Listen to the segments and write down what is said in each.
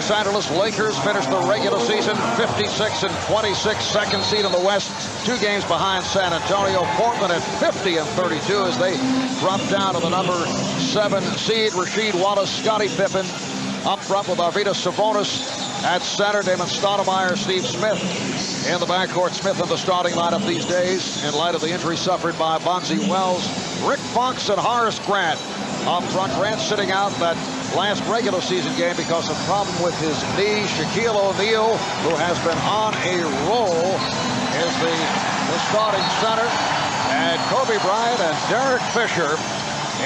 Los Angeles Lakers finished the regular season 56 and 26, second seed in the West, 2 games behind San Antonio. Portland at 50 and 32 as they drop down to the number 7 seed. Rasheed Wallace, Scottie Pippen up front with Arvydas Sabonis at center. Damon Stoudamire, Steve Smith in the backcourt. Smith in the starting lineup these days in light of the injury suffered by Bonzi Wells. Rick Fox and Horace Grant up front. Grant sitting out that last regular season game because of a problem with his knee. Shaquille O'Neal, who has been on a roll, is the starting center. And Kobe Bryant and Derek Fisher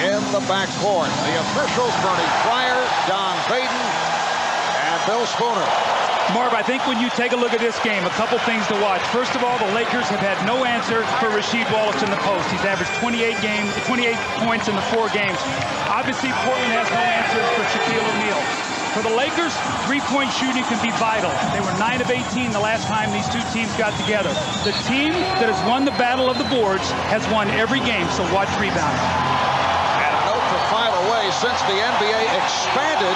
in the backcourt. The officials: Bernie Fryer, Don Baden, and Bill Spooner. Marv, I think when you take a look at this game, a couple things to watch. First of all, the Lakers have had no answer for Rasheed Wallace in the post. He's averaged 28 points in the 4 games. Obviously, Portland has no answers for Shaquille O'Neal. For the Lakers, 3-point shooting can be vital. They were 9 of 18 the last time these 2 teams got together. The team that has won the battle of the boards has won every game, so watch rebounding. And a note to file away: since the NBA expanded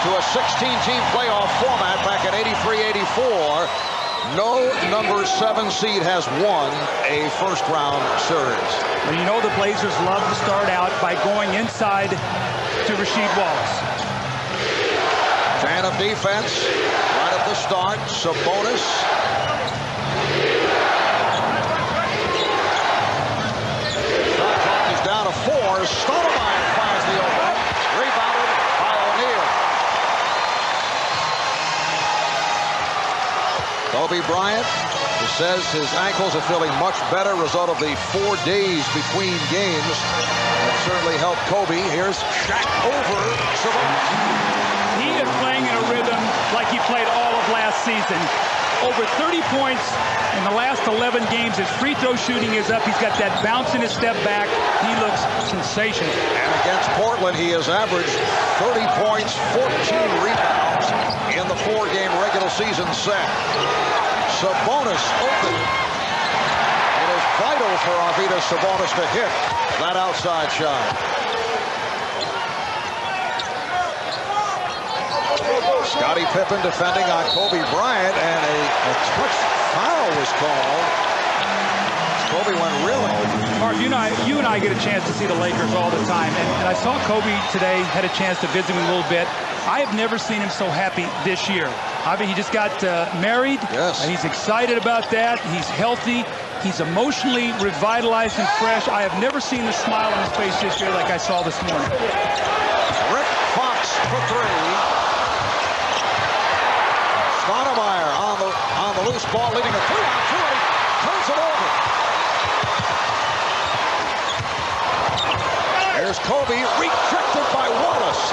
to a 16-team playoff format back in 83-84, no number 7 seed has won a first-round series. Well, you know the Blazers love to start out by going inside to Rasheed Wallace. Fan of defense right at the start. Sabonis. Shot clock is down to 4. Stoudamire fires the opener. Rebounded by O'Neal. Kobe Bryant, who says his ankles are feeling much better, result of the 4 days between games. That certainly helped Kobe. Here's Shaq over Sabonis. He is playing in a rhythm like he played all of last season. Over 30 points in the last 11 games. His free throw shooting is up. He's got that bounce in his step back. He looks sensational. And against Portland, he has averaged 30 points, 14 rebounds in the 4-game regular season set. Sabonis open. It is vital for Arvydas Sabonis to hit that outside shot. Scottie Pippen defending on Kobe Bryant, and a touch foul was called. Kobe went reeling. Mark, you and I get a chance to see the Lakers all the time, and I saw Kobe today, had a chance to visit him a little bit. I have never seen him so happy this year. I mean, he just got married. Yes. And he's excited about that. He's healthy. He's emotionally revitalized and fresh. I have never seen the smile on his face this year like I saw this morning. Rick Fox for 3. Stoudamire on the loose ball, leading a 3-on-2, and he turns it over. There's Kobe, restricted by Wallace.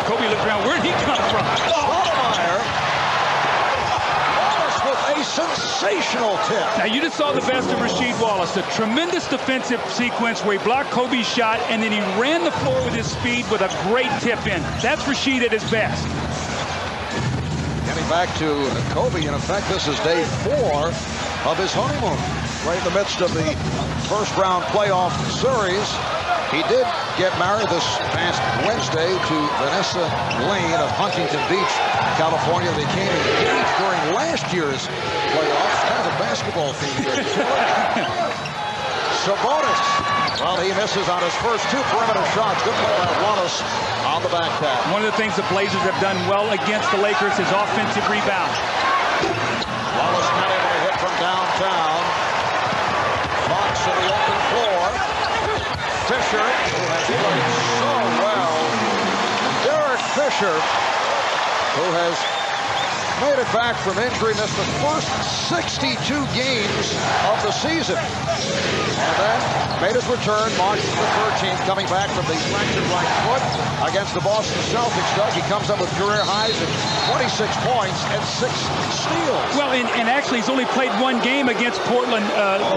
Kobe looked around. Where'd he come from? Stoudamire. Wallace with a sensational tip. Now, you just saw the best of Rasheed Wallace. A tremendous defensive sequence where he blocked Kobe's shot, and then he ran the floor with his speed with a great tip in. That's Rasheed at his best. Getting back to Kobe, in effect, this is day 4 of his honeymoon. Right in the midst of the first-round playoff series. He did get married this past Wednesday to Vanessa Lane of Huntington Beach, California. They came engaged during last year's playoffs. Kind of a basketball theme here. Sabonis. Well, he misses on his first 2 perimeter shots. Good play by Wallace on the back pass. One of the things the Blazers have done well against the Lakers is offensive rebound. Wallace not able to hit from downtown. Fox in the open floor. Fisher, who has played so well. Derek Fisher, who has made it back from injury, missed the first 62 games of the season. And then made his return March the 13th, coming back from the fractured right foot against the Boston Celtics. Doug, he comes up with career highs of 26 points and 6 steals. Well, and actually he's only played 1 game against Portland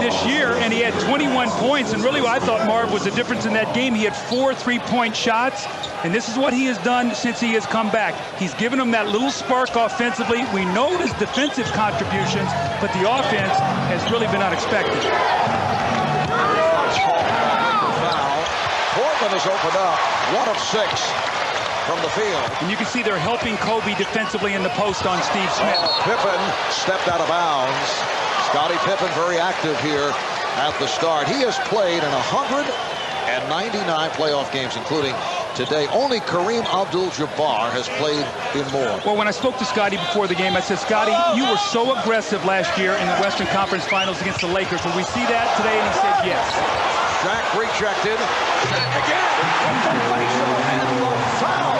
this year, and he had 21 points. And really what I thought, Marv, was the difference in that game. He had 4 3-point shots, and this is what he has done since he has come back. He's given them that little spark offensively. We know his defensive contributions, but the offense has really been unexpected. Foul. Portland has opened up 1 of 6 from the field. And you can see they're helping Kobe defensively in the post on Steve Smith. Pippen stepped out of bounds. Scottie Pippen very active here at the start. He has played in 199 playoff games, including today. Only Kareem Abdul-Jabbar has played in more. Well, when I spoke to Scottie before the game, I said, Scottie, you were so aggressive last year in the Western Conference Finals against the Lakers. Will we see that today? And he said yes. Shaq rejected. Shaq again. Facial and the foul.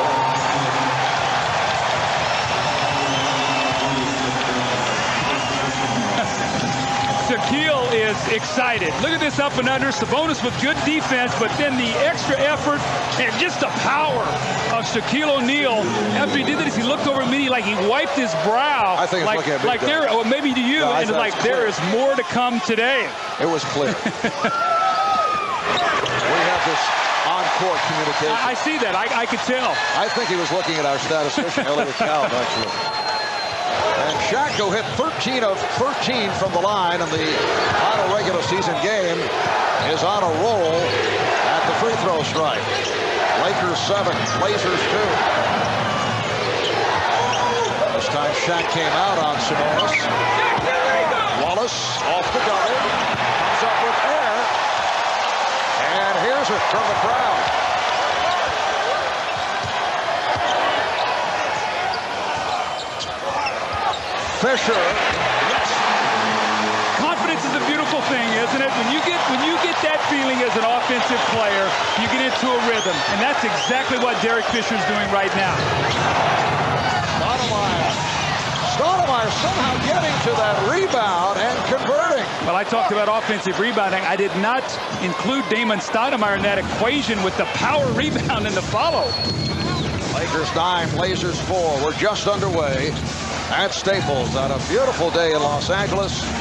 Shaquille is excited. Look at this up and under. Sabonis with good defense, but then the extra effort and just the power of Shaquille O'Neal. After he did this, he looked over at me like he wiped his brow. I think it's looking at me. Like there, or maybe to you, and it's like there is more to come today. It was clear. We have this on-court communication. I see that. I could tell. I think he was looking at our statistician, Elliot Calv, actually. And Shaq, who hit 13 of 13 from the line in the final regular season game, is on a roll at the free throw strike. Lakers 7, Blazers 2. This time Shaq came out on Sabonis. Wallace off the double, comes up with air, and here's it from the crowd. Fisher, yes. Confidence is a beautiful thing, isn't it? When you get that feeling as an offensive player, you get into a rhythm, and that's exactly what Derek Fisher is doing right now. Stoudamire somehow getting to that rebound and converting. Well, I talked about offensive rebounding. I did not include Damon Stoudamire in that equation with the power rebound and the follow. Lakers 9, Blazers 4. We're just underway at Staples on a beautiful day in Los Angeles. 81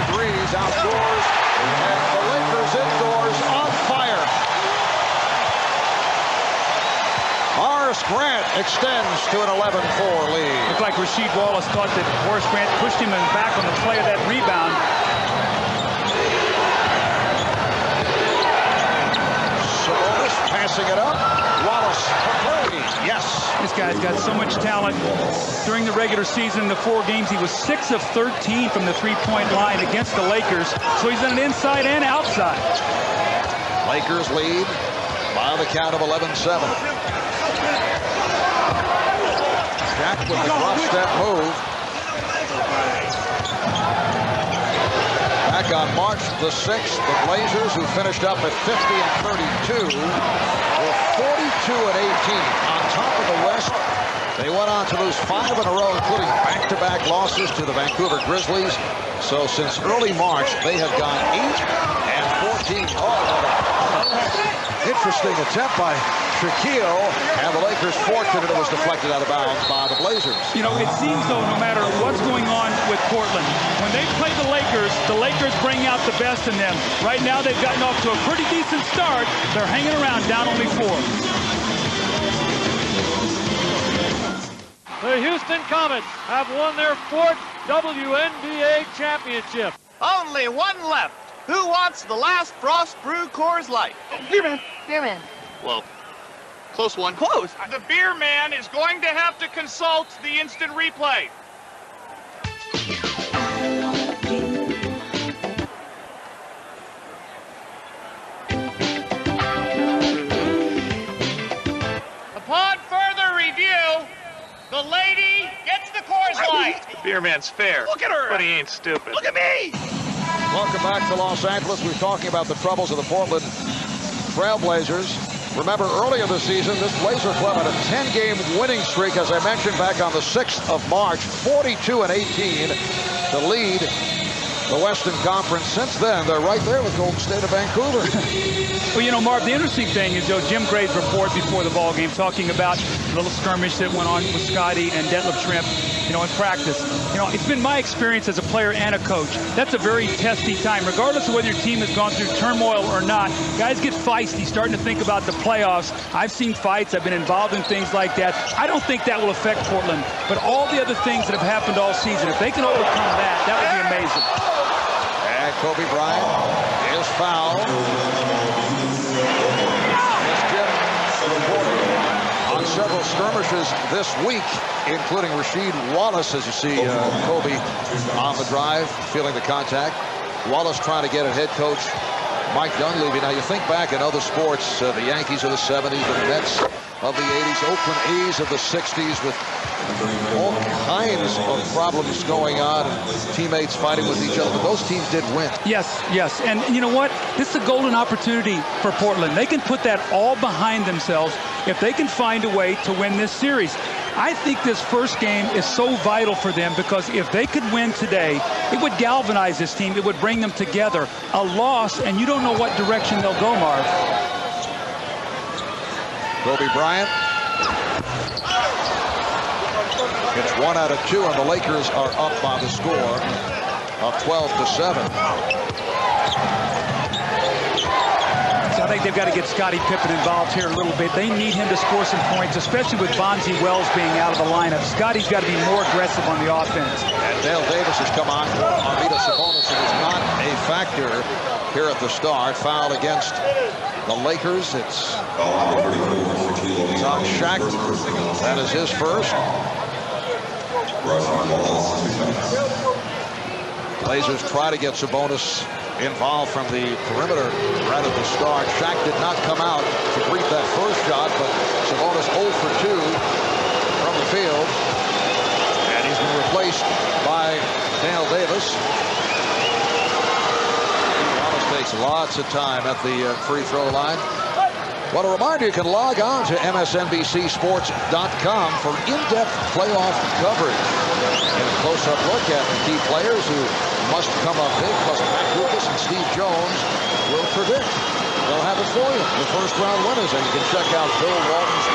degrees outdoors, and the Lakers indoors on fire. Horace Grant extends to an 11-4 lead. Looked like Rasheed Wallace thought that Horace Grant pushed him in back on the play of that rebound. Sabonis passing it up. Wallace for three. Yes. This guy's got so much talent. During the regular season, in the 4 games, he was 6 of 13 from the three-point line against the Lakers. So he's on an inside and outside. Lakers lead by the count of 11-7. Shaq with the drop step move. Back on March the 6th, the Blazers, who finished up at 50 and 32, were 42 and 18 on top of the West. They went on to lose 5 in a row, including back-to-back losses to the Vancouver Grizzlies. So since early March, they have gone 8 and 14. Interesting attempt by Shaquille, and the Lakers fortunate it was deflected out of bounds by the Blazers. You know, it seems though, no matter what's going on with Portland, when they play the Lakers bring out the best in them. Right now, they've gotten off to a pretty decent start. They're hanging around, down only 4. The Houston Comets have won their 4th WNBA championship. Only one left. Who wants the last Frost Brew Coors Light? Beer man. Beer man. Well, close one. Close. The beer man is going to have to consult the instant replay. Upon further review, the lady gets the Coors Light. The beer man's fair. Look at her. But he ain't stupid. Look at me. Welcome back to Los Angeles. We're talking about the troubles of the Portland Trailblazers. Remember, earlier this season, this Blazer club had a 10-game winning streak, as I mentioned, back on the 6th of March, 42 and 18 to lead the Western Conference. Since then, they're right there with Golden State of Vancouver. Well, you know, Marv, the interesting thing is, Jim Gray's report before the ball game talking about the little skirmish that went on with Scottie and Detlef Schrempf, in practice. It's been my experience as a player and a coach. That's a very testy time. Regardless of whether your team has gone through turmoil or not, guys get feisty, starting to think about the playoffs. I've seen fights. I've been involved in things like that. I don't think that will affect Portland. But all the other things that have happened all season, if they can overcome that, that would be amazing. And Kobe Bryant is fouled. Jim several skirmishes this week, including Rasheed Wallace, as you see Kobe on the drive, feeling the contact. Wallace trying to get at head coach Mike Dunleavy. Now, you think back in other sports, the Yankees of the 70s, the Mets of the 80s, Oakland A's of the 60s, with all kinds of problems going on and teammates fighting with each other. But those teams did win. Yes, yes. And you know what? This is a golden opportunity for Portland. They can put that all behind themselves if they can find a way to win this series. I think this first game is so vital for them, because if they could win today, it would galvanize this team. It would bring them together. A loss, and you don't know what direction they'll go, Marv. Kobe Bryant. It's 1 out of 2, and the Lakers are up by the score of 12-7. So I think they've got to get Scottie Pippen involved here a little bit. They need him to score some points, especially with Bonzi Wells being out of the lineup. Scottie's got to be more aggressive on the offense. And Dale Davis has come on for Armida Sabonis, and is not a factor here at the start. Foul against the Lakers. It's on Shaq. That is his first. Blazers try to get Sabonis involved from the perimeter right at the start. Shaq did not come out to greet that first shot, but Sabonis 0 for 2 from the field. And he's been replaced by Dale Davis. Wallace takes lots of time at the free throw line. Well, a reminder, you can log on to MSNBCSports.com for in-depth playoff coverage. And a close-up look at the key players who must come up big, plus Matt Lucas and Steve Jones will predict. They'll have it for you, the first-round winners, and you can check out Bill Walton's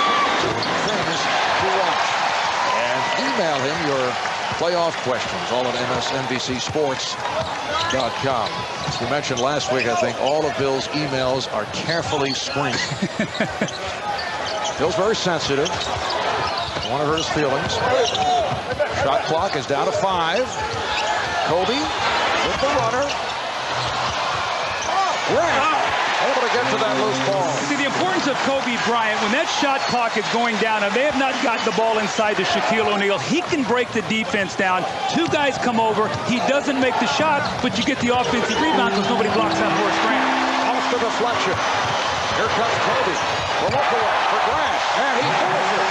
things to watch. And email him your playoff questions, all at MSNBCSports.com. As we mentioned last week, I think all of Bill's emails are carefully screened. Bill's very sensitive. I want to hurt his feelings. Shot clock is down to 5. Kobe with the runner. Bryant able to get to that loose ball. See, the importance of Kobe Bryant, when that shot clock is going down, and they have not got the ball inside to Shaquille O'Neal, he can break the defense down. 2 guys come over. He doesn't make the shot, but you get the offensive rebound because nobody blocks out Horace Grant. Off the deflection. Here comes Kobe. The look away for Grant, and he finishes.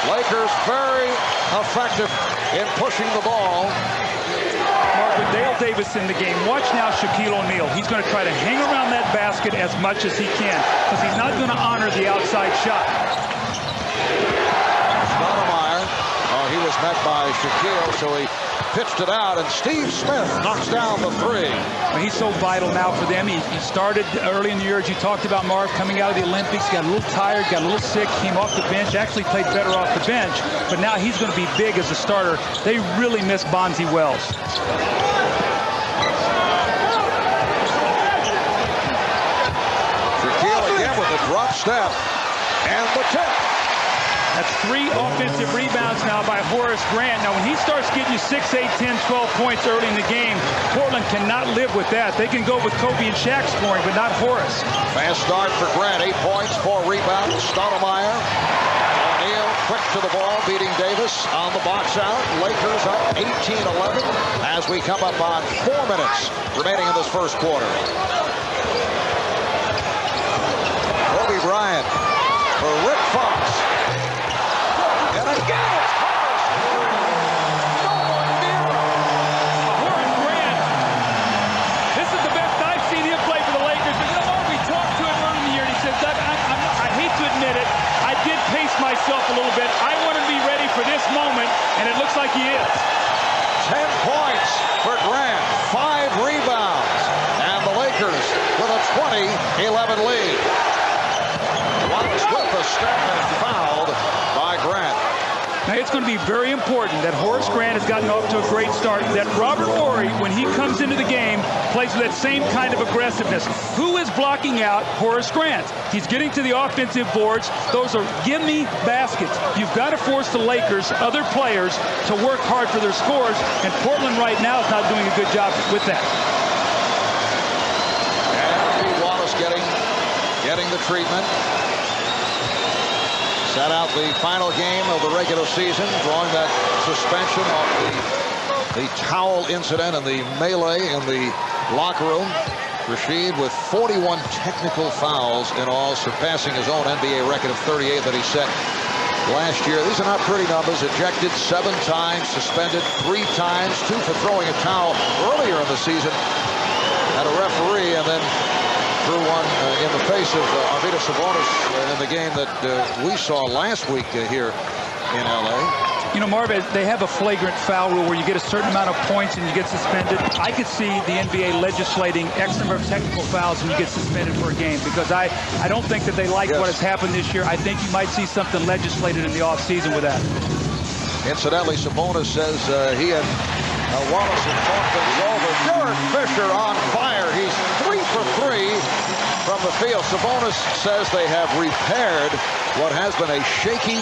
Lakers very effective in pushing the ball. Mark, with Dale Davis in the game, watch now Shaquille O'Neal. He's going to try to hang around that basket as much as he can, because he's not going to honor the outside shot. Stoudamire, he was met by Shaquille, so he pitched it out, and Steve Smith knocks down the 3. Well, he's so vital now for them. He started early in the year, as you talked about, Mark, coming out of the Olympics, got a little tired, got a little sick, came off the bench, actually played better off the bench, but now he's going to be big as a starter. They really miss Bonzi Wells. Shaquille again with a drop step and the tip. That's 3 offensive rebounds now by Horace Grant. Now, when he starts getting you 6, 8, 10, 12 points early in the game, Portland cannot live with that. They can go with Kobe and Shaq scoring, but not Horace. Fast start for Grant. 8 points, 4 rebounds. Stoudamire. O'Neal quick to the ball, beating Davis on the box out. Lakers up 18-11 as we come up on 4 minutes remaining in this first quarter. Kobe Bryant for Rick Fox. And again, it's Horace Grant. This is the best I've seen him play for the Lakers. But you know what? We talked to him early in the year, and he said, Doug, I hate to admit it, I did pace myself a little bit. I want to be ready for this moment, and it looks like he is. 10 points for Grant, 5 rebounds, and the Lakers with a 20-11 lead. Wallace with the step and fouled by Grant. Now, it's going to be very important that Horace Grant has gotten off to a great start, that Robert Horry, when he comes into the game, plays with that same kind of aggressiveness. Who is blocking out Horace Grant? He's getting to the offensive boards. Those are give-me baskets. You've got to force the Lakers, other players, to work hard for their scores, and Portland right now is not doing a good job with that. And Wallace getting getting the treatment. Sat out the final game of the regular season, drawing that suspension off the towel incident and the melee in the locker room. Rasheed with 41 technical fouls in all, surpassing his own NBA record of 38 that he set last year. These are not pretty numbers. Ejected 7 times, suspended 3 times, 2 for throwing a towel earlier in the season at a referee, and then threw one in the face of Arvydas Sabonis in the game that we saw last week here in LA. You know, Marvin, they have a flagrant foul rule where you get a certain amount of points and you get suspended. I could see the NBA legislating X number of technical fouls and you get suspended for a game, because I don't think that they like what has happened this year. I think you might see something legislated in the offseason with that. Incidentally, Sabonis says he and Wallace have talked things over. Derek Fisher on fire. He's 3 for 3 from the field. Sabonis says they have repaired what has been a shaky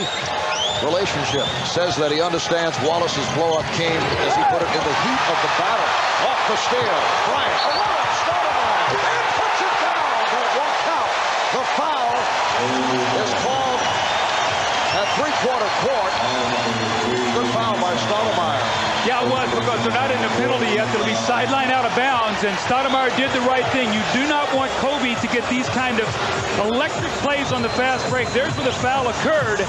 relationship. Says that he understands Wallace's blow-up came, as he put it, in the heat of the battle. Off the steal. Bryant. A run-up. Stoudamire. And puts it down. But it won't count. The foul is called at three-quarter court. Good foul by Stoudamire. Yeah, it was, because they're not in the penalty yet. They'll be sidelined out of bounds, and Stoudamire did the right thing. You do not want Kobe to get these kind of electric plays on the fast break. There's where the foul occurred.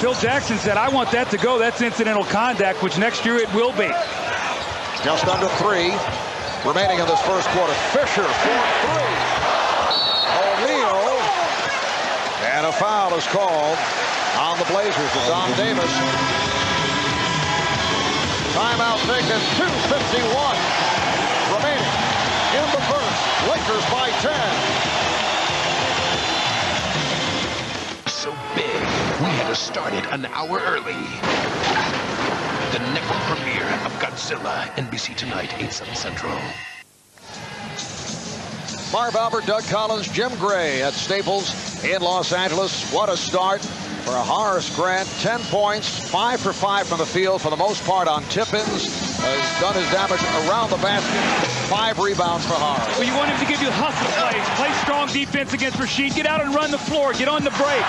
Phil Jackson said, I want that to go. That's incidental contact, which next year it will be. Just under 3 remaining in this first quarter. Fisher for 3. O'Neal. And a foul is called on the Blazers. It's on Davis. Timeout taken. 2:51 remaining in the first. Lakers by 10. So big, we had to start it an hour early. The network premiere of Godzilla, NBC tonight, 8/7 Central. Marv Albert, Doug Collins, Jim Gray at Staples in Los Angeles. What a start for Horace Grant. 10 points, 5 for 5 from the field, for the most part on tip-ins. Has done his damage around the basket. 5 rebounds for Horace. Well, you want him to give you hustle plays. Play strong defense against Rasheed. Get out and run the floor. Get on the break.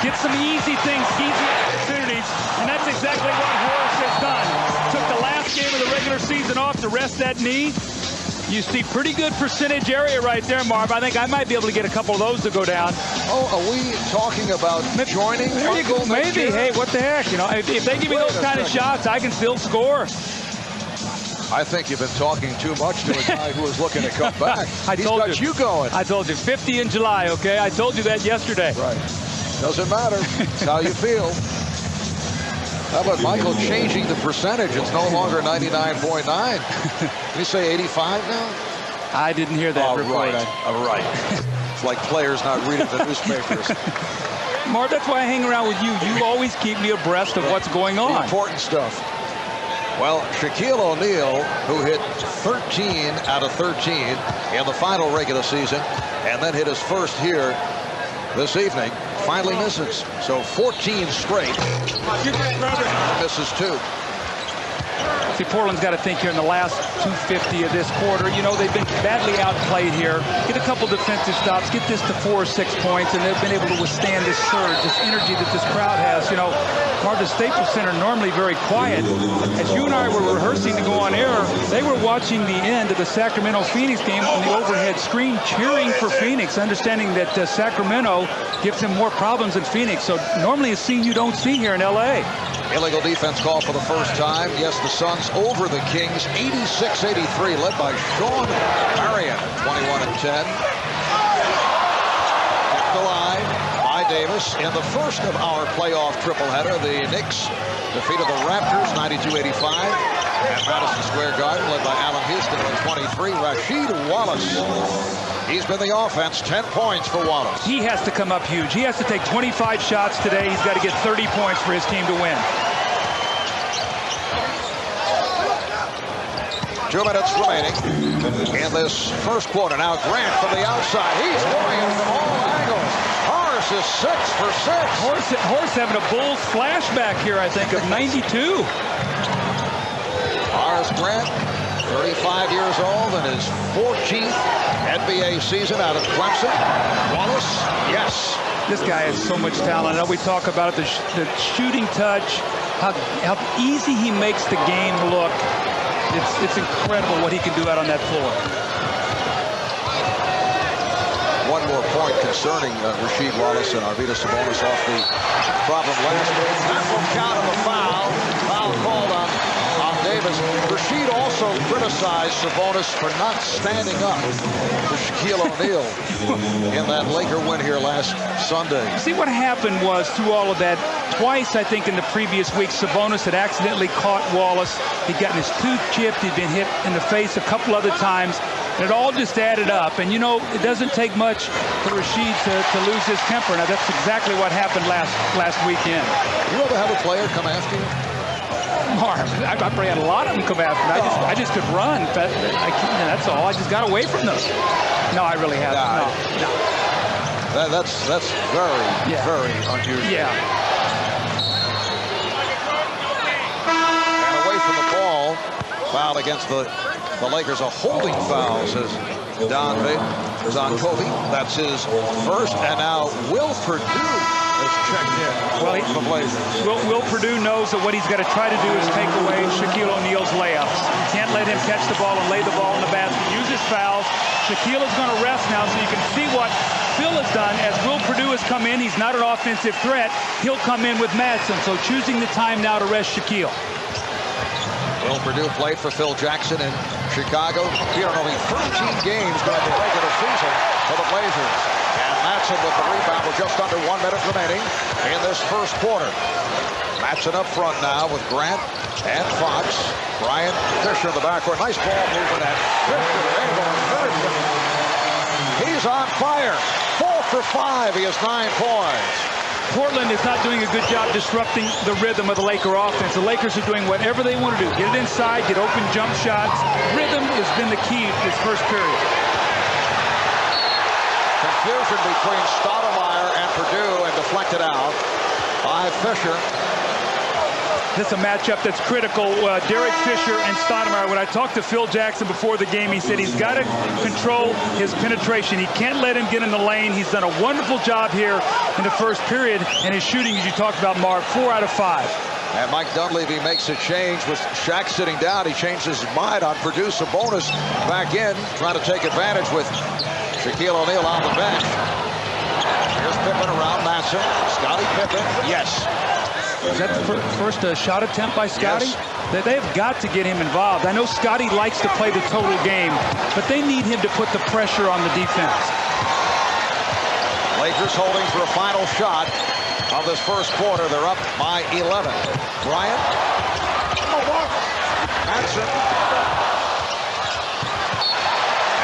Get some easy things, easy opportunities. And that's exactly what Horace has done. Took the last game of the regular season off to rest that knee. You see pretty good percentage area right there, Marv. I think I might be able to get a couple of those to go down. Oh, are we talking about joining? There you go. Maybe. Hey, what the heck? You know, if they give me those kind of shots, I can still score. I think you've been talking too much to a guy who is looking to come back. He's got you going. I told you, 50 in July, okay? I told you that yesterday. Right. Doesn't matter. It's how you feel. How about Michael changing the percentage? It's no longer 99.9. Did you say 85 now? I didn't hear that report. All right. It's like players not reading the newspapers. Marv, that's why I hang around with you. You always keep me abreast of what's going on. The important stuff. Well, Shaquille O'Neal, who hit 13 out of 13 in the final regular season, and then hit his first here this evening, finally misses. So 14 straight. Misses 2. See, Portland's got to think here in the last 250 of this quarter. You know, they've been badly outplayed here. Get a couple defensive stops, get this to 4 or 6 points, and they've been able to withstand this surge, this energy that this crowd has. You know, Marvin, Staples Center normally very quiet. As you and I were rehearsing to go on air, they were watching the end of the Sacramento-Phoenix game on the overhead screen, cheering for Phoenix, understanding that Sacramento gives them more problems than Phoenix. So normally a scene you don't see here in L.A. Illegal defense call for the first time. Yes, the Suns over the Kings, 86-83, led by Sean Bryant, 21 and 10. Kept alive by Davis in the first of our playoff tripleheader. The Knicks defeated the Raptors, 92-85 at Madison Square Garden, led by Allen Houston with 23. Rasheed Wallace. He's been the offense, 10 points for Wallace. He has to come up huge. He has to take 25 shots today. He's got to get 30 points for his team to win. 2 minutes remaining in this first quarter. Now Grant from the outside. He's going in from all angles. Horace is 6 for 6. Horace having a Bulls flashback here, I think, of 92. Horace Grant, 35 years old, in his 14th NBA season out of Clemson. Wallace, This guy has so much talent. I know we talk about it, the shooting touch, how easy he makes the game look. It's incredible what he can do out on that floor. One more point concerning Rasheed Wallace and Arvydas Sabonis off the problem last week. That will count on the foul. Foul called on Davis. Rasheed also criticized Sabonis for not standing up to Shaquille O'Neal in that Laker win here last Sunday. See, what happened was, through all of that, twice, I think, in the previous week, Sabonis had accidentally caught Wallace. He'd gotten his tooth chipped. He'd been hit in the face a couple other times. It all just added up. And, you know, it doesn't take much for Rasheed to lose his temper. Now, that's exactly what happened last weekend. You ever have a player come after you? Marv, I probably had a lot of them come after me. I just could run. That's all. I just got away from them. No, I really haven't. No. That's very, very unusual. Yeah. And away from the ball, foul against the Lakers. A holding foul, says Don Kobe. That's his first. And now Will Perdue has checked in. Well, the Blazers. Will Perdue knows that what he's got to try to do is take away Shaquille O'Neal's layups. You can't let him catch the ball and lay the ball in the basket. Use his fouls. Shaquille is going to rest now, so you can see what Phil has done. As Will Perdue has come in, he's not an offensive threat. He'll come in with Madsen, so choosing the time now to rest Shaquille. Will Perdue played for Phil Jackson in Chicago. He had only 13 games during the regular season for the Blazers. And Madsen with the rebound with just under 1 minute remaining in this first quarter. Madsen up front now with Grant and Fox. Bryant, Fisher in the backcourt. Nice ball movement at Fisher. Able to finish it. He's on fire. 4 for 5. He has 9 points. Portland is not doing a good job disrupting the rhythm of the Laker offense. The Lakers are doing whatever they want to do. Get it inside, get open jump shots. Rhythm has been the key this first period. Confusion between Stoudamire and Perdue and deflected out by Fisher. This is a matchup that's critical. Derek Fisher and Stoudamire. When I talked to Phil Jackson before the game, he said he's got to control his penetration. He can't let him get in the lane. He's done a wonderful job here in the first period. And his shooting, as you talked about, Mark, 4 out of 5. And Mike Dunleavy makes a change with Shaq sitting down. He changed his mind on Perdue. Sabonis back in, trying to take advantage with Shaquille O'Neal on the bench. Here's Pippen around Madsen. Scottie Pippen. Yes. Is that the first shot attempt by Scottie? Yes. They've got to get him involved. I know Scottie likes to play the total game, but they need him to put the pressure on the defense. Lakers holding for a final shot of this first quarter. They're up by 11. Bryant. Madsen.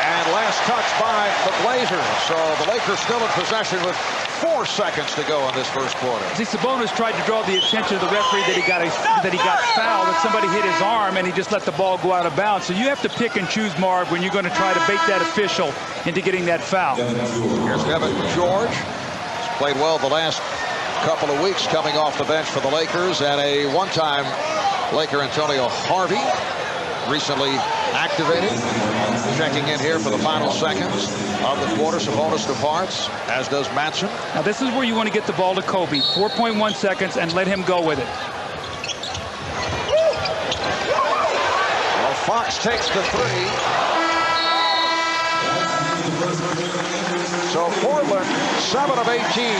And last touch by the Blazers. So the Lakers still in possession with 4 seconds to go in this first quarter. See, Sabonis tried to draw the attention of the referee that he got fouled, that somebody hit his arm, and he just let the ball go out of bounds. So you have to pick and choose, Marv, when you're going to try to bait that official into getting that foul. Here's Evan George. He's played well the last couple of weeks coming off the bench for the Lakers, and a one-time Laker Antonio Harvey recently activated. Checking in here for the final seconds of the quarter. Sabonis departs, as does Madsen. Now this is where you want to get the ball to Kobe. 4.1 seconds and let him go with it. Well, Fox takes the 3. So Portland, 7 of 18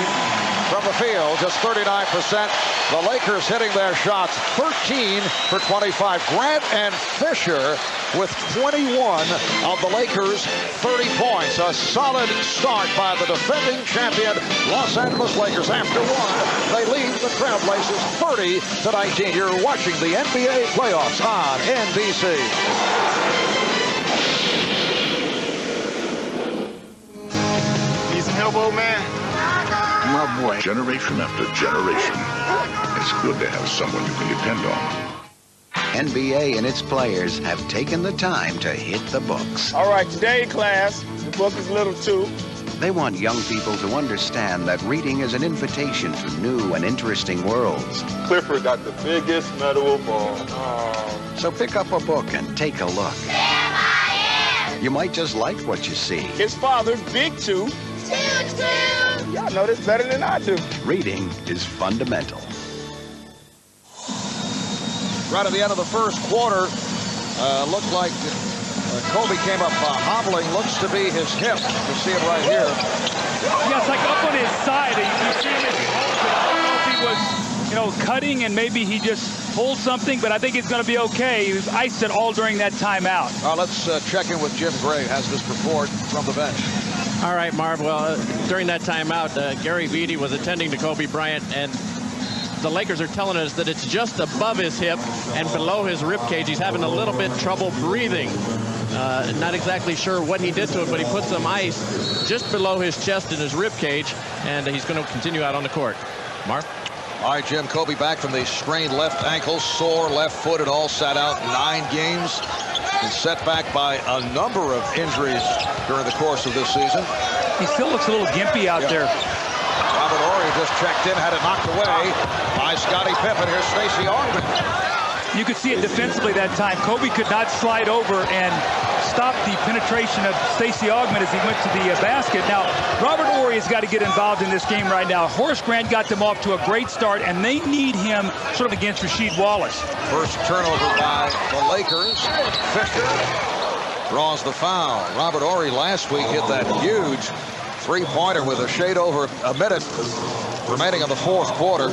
from the field, just 39%. The Lakers hitting their shots, 13 for 25. Grant and Fisher with 21 of the Lakers' 30 points. A solid start by the defending champion Los Angeles Lakers. After one, they lead the Trailblazers 30-19. You're watching the NBA playoffs on NBC. Need some help, old man? My boy, generation after generation, it's good to have someone you can depend on. NBA and its players have taken the time to hit the books. All right, today, class, the book is little too. They want young people to understand that reading is an invitation to new and interesting worlds. Clifford got the biggest medal of all. So pick up a book and take a look. You might just like what you see. His father's big too. You know this better than I do. Reading is fundamental. Right at the end of the first quarter, looked like Kobe came up hobbling. Looks to be his hip. You see it right here. Yeah, it's like up on his side. You see him as he holds it. I don't know if he was, you know, cutting and maybe he just pulled something, but I think it's going to be okay. He was iced it all during that timeout. Let's check in with Jim Gray. Has this report from the bench. All right, Marv. Well, during that timeout, Gary Vitti was attending to Kobe Bryant, and the Lakers are telling us that it's just above his hip and below his rib cage. He's having a little bit trouble breathing. Not exactly sure what he did to it, but he put some ice just below his chest and his rib cage, and he's going to continue out on the court. Marv? All right, Jim, Kobe back from the strained left ankle, sore left foot, and all sat out 9 games. Been set back by a number of injuries during the course of this season. He still looks a little gimpy out there. Robert Horry just checked in, had it knocked away by Scottie Pippen. Here's Stacey Augmon. You could see it defensively that time. Kobe could not slide over and stop the penetration of Stacey Augmon as he went to the basket. Now, Robert Horry has got to get involved in this game right now. Horace Grant got them off to a great start, and they need him sort of against Rasheed Wallace. First turnover by the Lakers. Fisher draws the foul. Robert Horry last week hit that huge three-pointer with a shade over a minute remaining in the fourth quarter.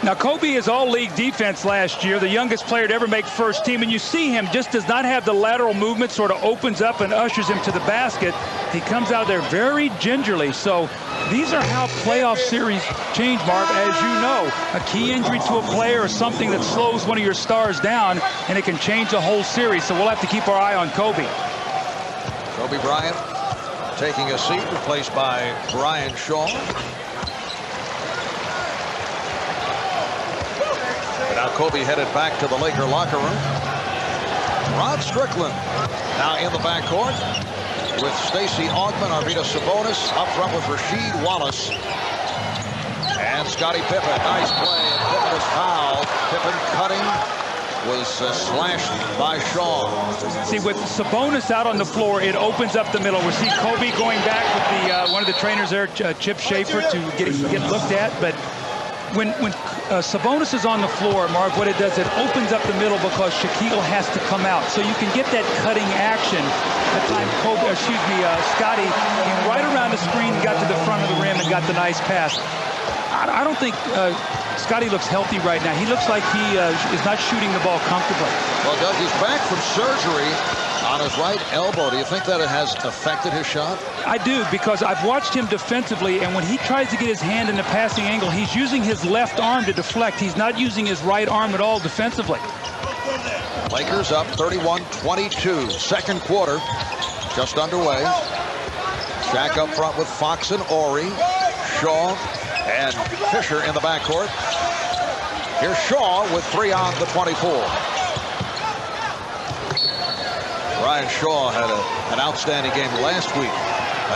Now, Kobe is all-league defense last year, the youngest player to ever make first team, and you see him just does not have the lateral movement, sort of opens up and ushers him to the basket. He comes out there very gingerly. So these are how playoff series change, Marv, as you know. A key injury to a player or something that slows one of your stars down, and it can change the whole series. So we'll have to keep our eye on Kobe. Kobe Bryant taking a seat, replaced by Brian Shaw. Now Kobe headed back to the Laker locker room. Rod Strickland now in the backcourt with Stacey Augmon, Arvydas Sabonis, up front with Rasheed Wallace and Scottie Pippen. Nice play, and Pippen is fouled. Pippen cutting, was slashed by Shaw. See, with Sabonis out on the floor, it opens up the middle. We see Kobe going back with the one of the trainers there, Chip Schaefer, to get looked at. But when Sabonis is on the floor, Marv, what it does, it opens up the middle because Shaquille has to come out. So you can get that cutting action. That time Scottie came right around the screen, got to the front of the rim, and got the nice pass. I don't think Scottie looks healthy right now. He looks like he is not shooting the ball comfortably. Well, Doug, he's back from surgery on his right elbow. Do you think that it has affected his shot? I do, because I've watched him defensively, and when he tries to get his hand in the passing angle, he's using his left arm to deflect. He's not using his right arm at all defensively. Lakers up 31-22. Second quarter just underway. Shaq up front with Fox and Horry. Shaw and Fisher in the backcourt. Here's Shaw with 3 on the 24. Brian Shaw had an outstanding game last week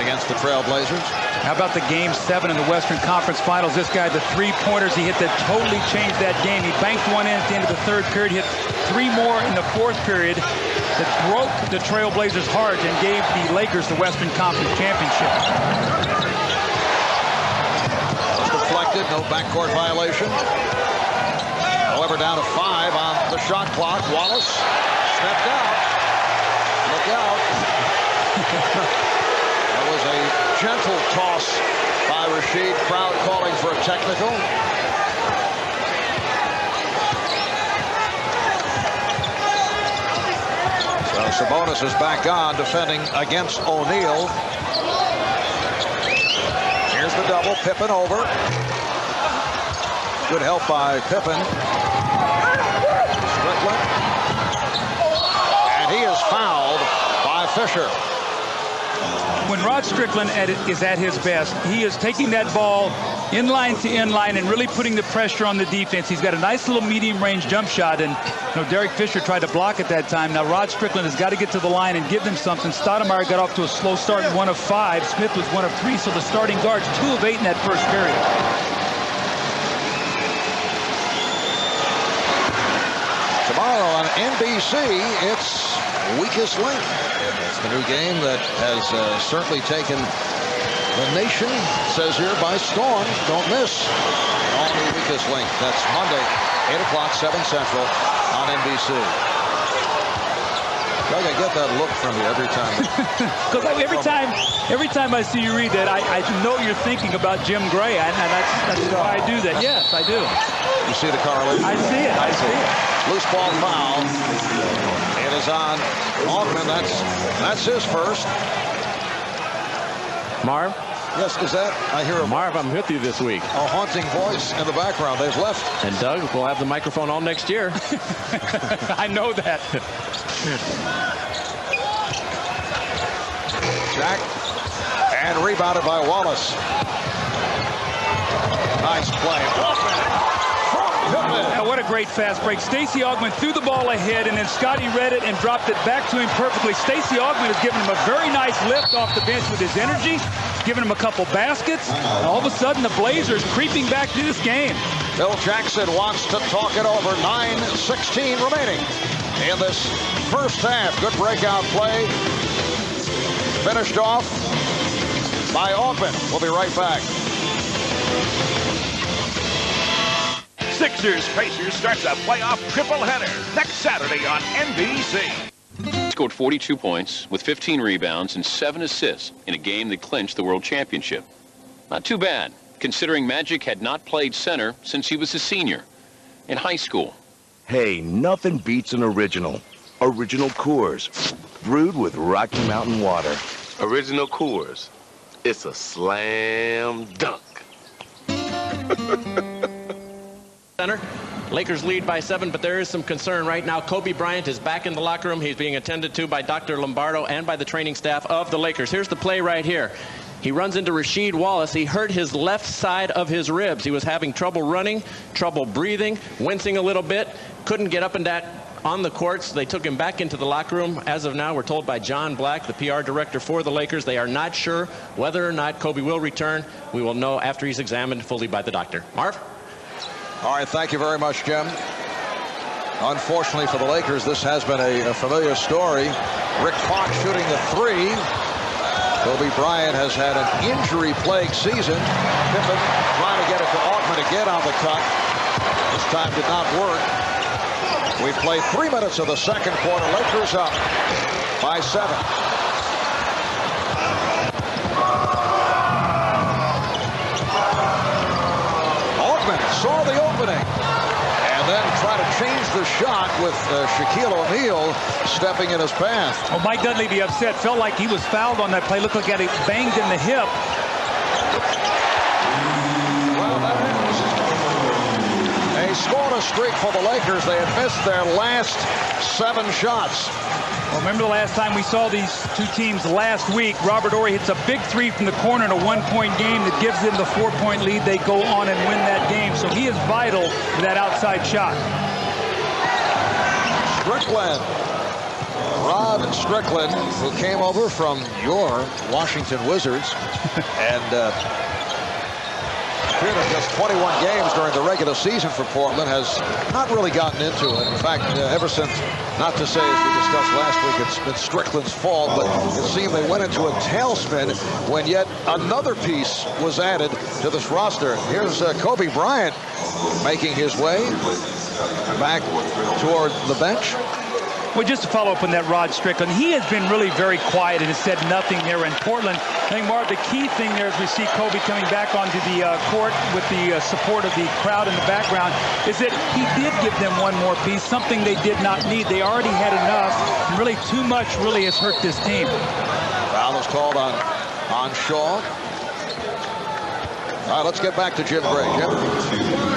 against the Trailblazers. How about the Game 7 in the Western Conference Finals? This guy, the three-pointers he hit that totally changed that game. He banked one in at the end of the third period, hit 3 more in the fourth period that broke the Trailblazers' heart and gave the Lakers the Western Conference Championship. Deflected, no backcourt violation. However, down to 5 on the shot clock. Wallace stepped out. Look out. That was a gentle toss by Rasheed. Crowd calling for a technical. So Sabonis is back on, defending against O'Neal. Here's the double. Pippen over. Good help by Pippen. Strickland. And he is fouled by Fisher. When Rod Strickland is at his best, he is taking that ball inline to inline and really putting the pressure on the defense. He's got a nice little medium-range jump shot, and Derek Fisher tried to block at that time. Now Rod Strickland has got to get to the line and give them something. Stoudamire got off to a slow start, 1 of 5. Smith was 1 of 3, so the starting guards 2 of 8 in that first period. Tomorrow on NBC, it's Weakest Link. It's the new game that has certainly taken The nation says here by storm. Don't miss. All new Weakest Link. That's Monday, 8 o'clock, 7 Central on NBC. Doug, I get that look from you every time. Because every time I see you read that, I know you're thinking about Jim Gray, and that's why I do that. Yes, I do. You see the correlation? I see it. I see it. Loose ball foul. It is on Altman. That's his first. Marv? Yes, is that? I hear a Marv, I'm with you this week. A haunting voice in the background. They've left. And Doug will have the microphone all next year. I know that. Jack. And rebounded by Wallace. Nice play. Now, what a great fast break. Stacey Augmon threw the ball ahead, and then Scotty read it and dropped it back to him perfectly. Stacey Augmon has given him a very nice lift off the bench with his energy, giving him a couple baskets. And all of a sudden, the Blazers creeping back to this game. Bill Jackson wants to talk it over. 9:16 remaining in this first half. Good breakout play. Finished off by Augmon. We'll be right back. Sixers-Pacers starts a playoff triple header next Saturday on NBC. Scored 42 points with 15 rebounds and 7 assists in a game that clinched the World Championship. Not too bad, considering Magic had not played center since he was a senior in high school. Hey, nothing beats an original. Original Coors, brewed with Rocky Mountain water. Original Coors. It's a slam dunk. Center. Lakers lead by 7, but there is some concern right now. Kobe Bryant is back in the locker room. He's being attended to by Dr. Lombardo and by the training staff of the Lakers. Here's the play right here. He runs into Rasheed Wallace. He hurt his left side of his ribs. He was having trouble running, trouble breathing, wincing a little bit, couldn't get up and down on the courts. They took him back into the locker room. As of now, we're told by John Black, the PR director for the Lakers, they are not sure whether or not Kobe will return. We will know after he's examined fully by the doctor. Marv? All right, thank you very much, Jim. Unfortunately for the Lakers, this has been a familiar story. Rick Fox shooting the 3. Kobe Bryant has had an injury-plagued season. Pippen trying to get it to Augmon again on the cut. This time did not work. We've played 3 minutes of the second quarter. Lakers up by 7. Saw the opening and then try to change the shot with Shaquille O'Neal stepping in his path. Oh, Mike Dudley be upset. Felt like he was fouled on that play. Looked like he got it banged in the hip. Well, that is a scoreless streak for the Lakers. They had missed their last 7 shots. Well, remember the last time we saw these two teams last week? Robert Horry hits a big 3 from the corner in a 1-point game that gives them the 4-point lead. They go on and win that game. So he is vital to that outside shot. Strickland. Rod Strickland, who came over from your Washington Wizards and appeared in just 21 games during the regular season for Portland, has not really gotten into it. In fact, ever since, not to say, as we discussed last week, it's been Strickland's fault, but it seemed they went into a tailspin when yet another piece was added to this roster. Here's Kobe Bryant making his way back toward the bench. Well, just to follow up on that Rod Strickland, he has been really very quiet and has said nothing there in Portland. I think, Marv, the key thing there as we see Kobe coming back onto the court with the support of the crowd in the background is that he did give them one more piece, something they did not need. They already had enough, and really too much really has hurt this team. Foul is called on Shaw. All right, let's get back to Jim Gray. Jim?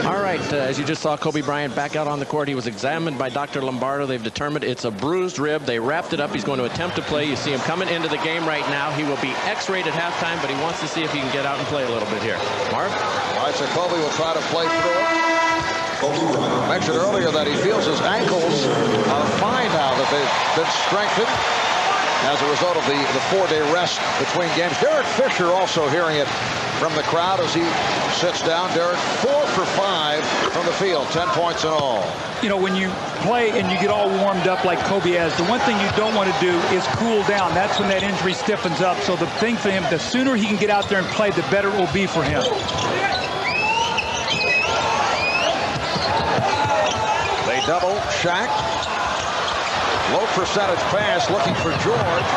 All right, as you just saw Kobe Bryant back out on the court. He was examined by Dr. Lombardo. They've determined it's a bruised rib. They wrapped it up. He's going to attempt to play. You see him coming into the game right now. He will be X-rayed at halftime, but he wants to see if he can get out and play a little bit here. Marv? All right, so Kobe will try to play through it. I mentioned earlier that he feels his ankles are fine now that they've been strengthened as a result of the 4-day rest between games. Derek Fisher also hearing it from the crowd as he sits down. Derek, 4 for 5 from the field, 10 points in all. You know, when you play and you get all warmed up like Kobe has, the one thing you don't want to do is cool down. That's when that injury stiffens up. So the thing for him, the sooner he can get out there and play, the better it will be for him. They double Shaq. Low percentage pass looking for George.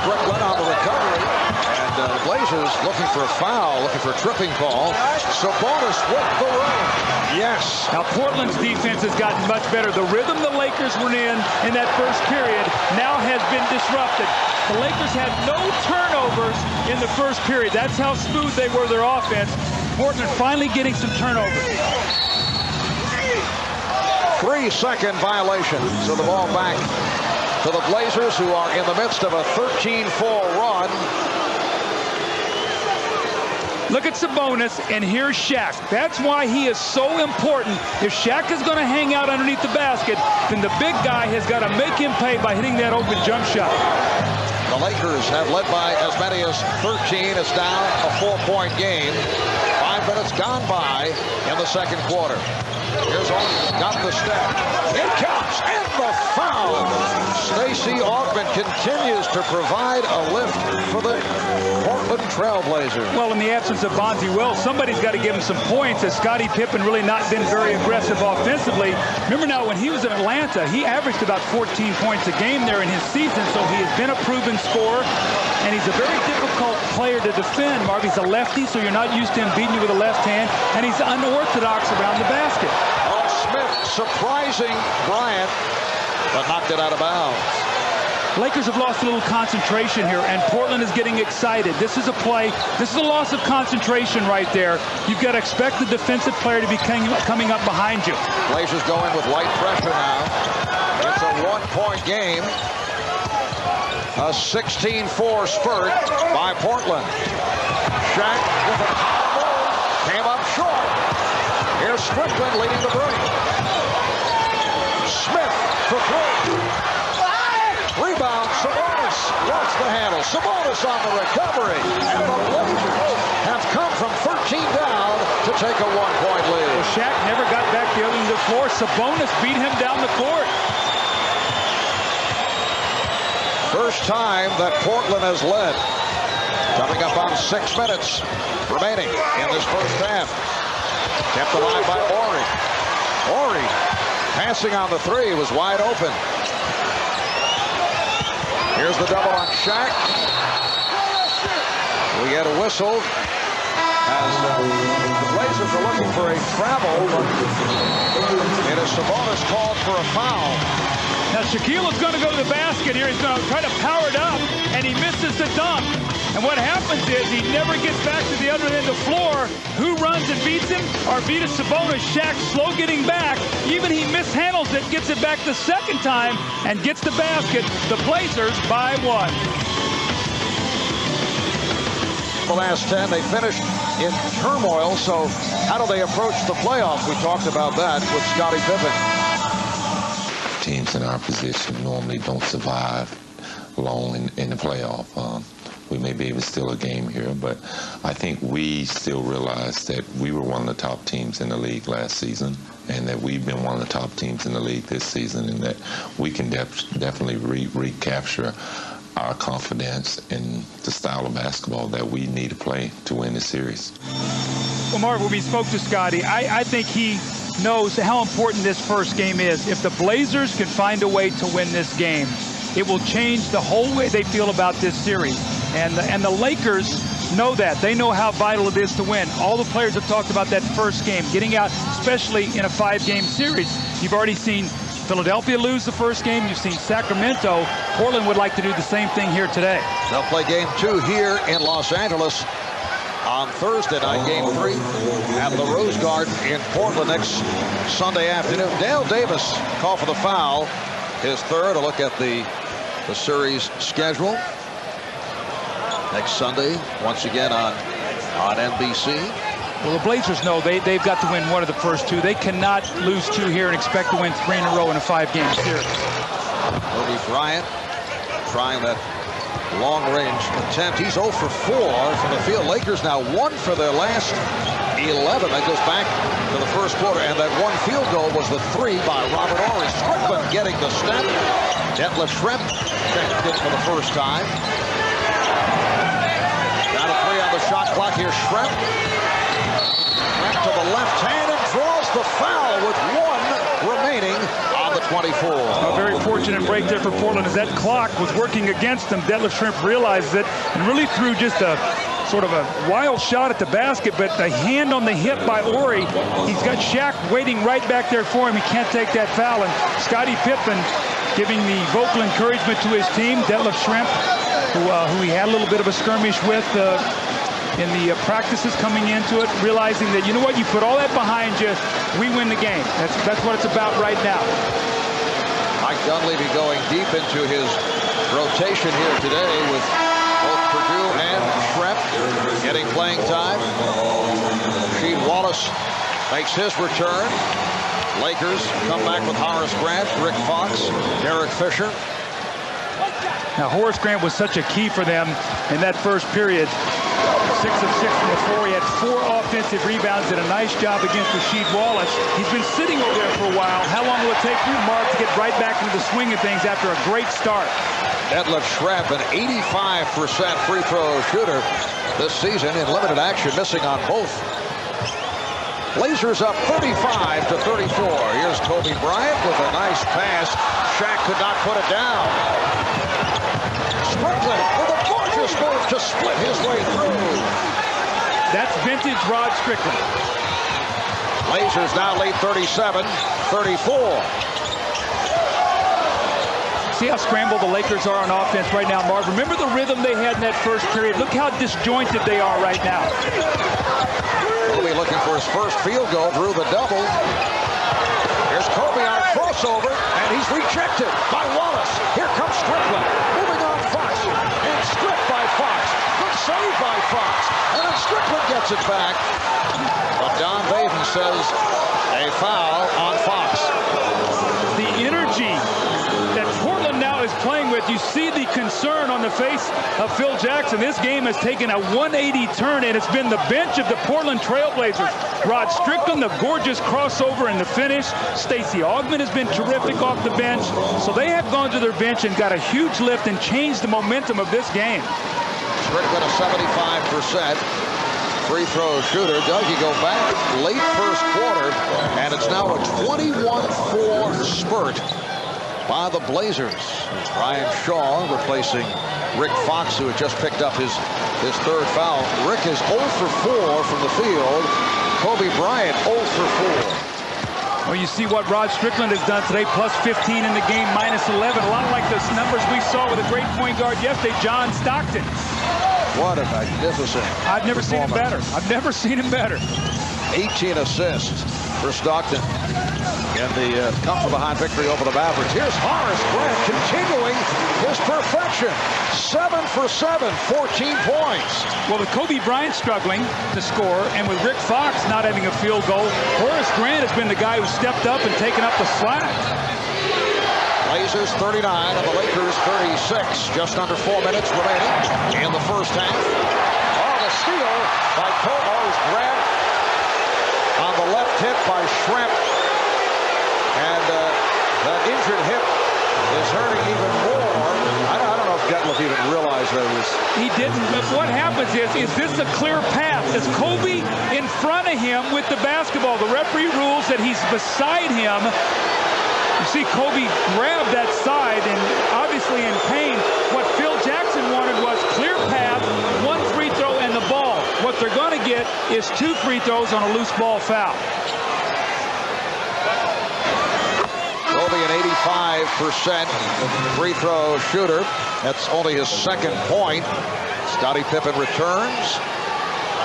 Strickland on the recovery. And the Blazers looking for a foul, looking for a tripping call. Sabonis with the run. Yes. Now Portland's defense has gotten much better. The rhythm the Lakers were in that first period now has been disrupted. The Lakers had no turnovers in the first period. That's how smooth they were, their offense. Portland finally getting some turnovers. 3-second violation. So the ball back to the Blazers, who are in the midst of a 13-4 run. Look at Sabonis, and here's Shaq. That's why he is so important. If Shaq is going to hang out underneath the basket, then the big guy has got to make him pay by hitting that open jump shot. The Lakers have led by as many as 13. It's now a 4-point game. 5 minutes gone by in the second quarter. Here's Augman, got the step. It counts, and the foul. Stacey Augman continues to provide a lift for the Portland Trailblazers. Well, in the absence of Bonzi Wells, somebody's got to give him some points, as Scottie Pippen really not been very aggressive offensively. Remember now, when he was in Atlanta, he averaged about 14 points a game there in his season, so he has been a proven scorer, and he's a very difficult player to defend. Marv, he's a lefty, so you're not used to him beating you with a left hand, and he's unorthodox around the basket. Oh, Smith surprising Bryant, but knocked it out of bounds. Lakers have lost a little concentration here, and Portland is getting excited. This is a play. This is a loss of concentration right there. You've got to expect the defensive player to be coming up behind you. Blazers go in with light pressure now. It's a 1-point game. A 16-4 spurt by Portland. Shaq with a power move. Came up short. Here's Strickland leading the break. Smith for 3. Rebound, Sabonis lost the handle. Sabonis on the recovery. And the Blazers have come from 13 down to take a 1-point lead. Well, Shaq never got back the other end of the floor. Sabonis beat him down the court. First time that Portland has led. Coming up on 6 minutes remaining in this first half. Kept alive by Morey. Morey passing on the 3 was wide open. Here's the double on Shaq. We get a whistle as the Blazers are looking for a travel. It is Sabonis called for a foul. Now Shaquille is going to go to the basket here. He's going to try to power it up, and he misses the dunk. And what happens is he never gets back to the other end of the floor. Who runs and beats him? Arvydas Sabonis. Shaq slow getting back. Even he mishandles it, gets it back the second time, and gets the basket. The Blazers by 1. The last 10, they finished in turmoil, so how do they approach the playoffs? We talked about that with Scottie Pippen. Teams in our position normally don't survive long in the playoff. We may be able to steal a game here, but I think we still realize that we were one of the top teams in the league last season, and that we've been one of the top teams in the league this season, and that we can definitely recapture our confidence in the style of basketball that we need to play to win this series. Well, Marv, when we spoke to Scottie, I think he knows how important this first game is. If the Blazers can find a way to win this game, it will change the whole way they feel about this series. And the Lakers know that. They know how vital it is to win. All the players have talked about that first game, getting out, especially in a 5-game series. You've already seen Philadelphia lose the first game. You've seen Sacramento. Portland would like to do the same thing here today. They'll play game 2 here in Los Angeles on Thursday night, game 3 at the Rose Garden in Portland next Sunday afternoon. Dale Davis called for the foul, his third. A look at the series schedule. Next Sunday, once again on NBC. Well, the Blazers know they've got to win one of the first 2. They cannot lose 2 here and expect to win 3 in a row in a 5-game series. Kobe Bryant trying that long-range attempt. He's 0 for 4 from the field. Lakers now 1 for their last 11. That goes back to the first quarter, and that one field goal was the 3 by Robert Horry. Strickland getting the step. Detlef Schrempf checked in for the first time. Down to 3 on the shot clock. Here's Schrempf. Schrempf to the left hand and draws the foul with 1 remaining on the 24. A very fortunate break there for Portland as that clock was working against them. Detlef Schrempf realized it and really threw just a sort of a wild shot at the basket, but the hand on the hip by Horry. He's got Shaq waiting right back there for him. He can't take that foul. And Scottie Pippen giving the vocal encouragement to his team. Detlef Schrempf, who he had a little bit of a skirmish with in the practices coming into it, realizing that, you know what, you put all that behind you, we win the game. That's what it's about right now. Mike Dunleavy going deep into his rotation here today with both Purdue and Schrempf getting playing time. Rasheed Wallace makes his return. Lakers come back with Horace Grant, Rick Fox, Derek Fisher. Now, Horace Grant was such a key for them in that first period. 6 of 6 from the floor. He had 4 offensive rebounds. Did a nice job against Rasheed Wallace. He's been sitting over there for a while. How long will it take you, Mark, to get right back into the swing of things after a great start? Detlef Schrempf, an 85% free throw shooter this season in limited action, missing on both. Blazers up 35 to 34. Here's Kobe Bryant with a nice pass. Shaq could not put it down. Strickland with a gorgeous move to split his way through. That's vintage Rod Strickland. Blazers now lead 37-34. See how scrambled the Lakers are on offense right now, Marv. Remember the rhythm they had in that first period? Look how disjointed they are right now. Kobe looking for his first field goal, drew the double. Here's Kobe on a crossover, and he's rejected by Wallace. Here comes Strickland, moving on Fox, and stripped by Fox. Good save by Fox, and then Strickland gets it back. But Don Baden says a foul on Fox. The energy that Portland now is playing with, you see the concern on the face of Phil Jackson. This game has taken a 180 turn, and it's been the bench of the Portland Trailblazers. Rod Strickland, the gorgeous crossover and the finish. Stacey Augmon has been terrific off the bench. So they have gone to their bench and got a huge lift and changed the momentum of this game. Strickland, a 75% free throw shooter. Doug, you go back late first quarter, and it's now a 21-4 spurt by the Blazers. Ryan Shaw replacing Rick Fox, who had just picked up his third foul. Rick is 0 for 4 from the field. Kobe Bryant 0 for 4. Well, you see what Rod Strickland has done today, plus 15 in the game, minus 11. A lot like the numbers we saw with a great point guard yesterday, John Stockton. What a magnificent I've never seen him better. I've never seen him better. 18 assists for Stockton in the come-from-behind victory over the Mavericks. Here's Horace Grant continuing his perfection. 7 for 7, 14 points. Well, with Kobe Bryant struggling to score and with Rick Fox not having a field goal, Horace Grant has been the guy who stepped up and taken up the slack. Blazers 39 and the Lakers 36. Just under 4 minutes remaining in the first half. Oh, the steal by Kobe's grabbed on the left hip by Schrempf. And that injured hip is hurting even more. I don't know if Detlef even realized that it was... He didn't, but what happens is this a clear path? Is Kobe in front of him with the basketball? The referee rules that he's beside him. You see Kobe grab that side and obviously in pain. What Phil Jackson wanted was clear path, 1 free throw and the ball. What they're going to get is 2 free throws on a loose ball foul. Kobe an 85% free throw shooter. That's only his second point. Scottie Pippen returns,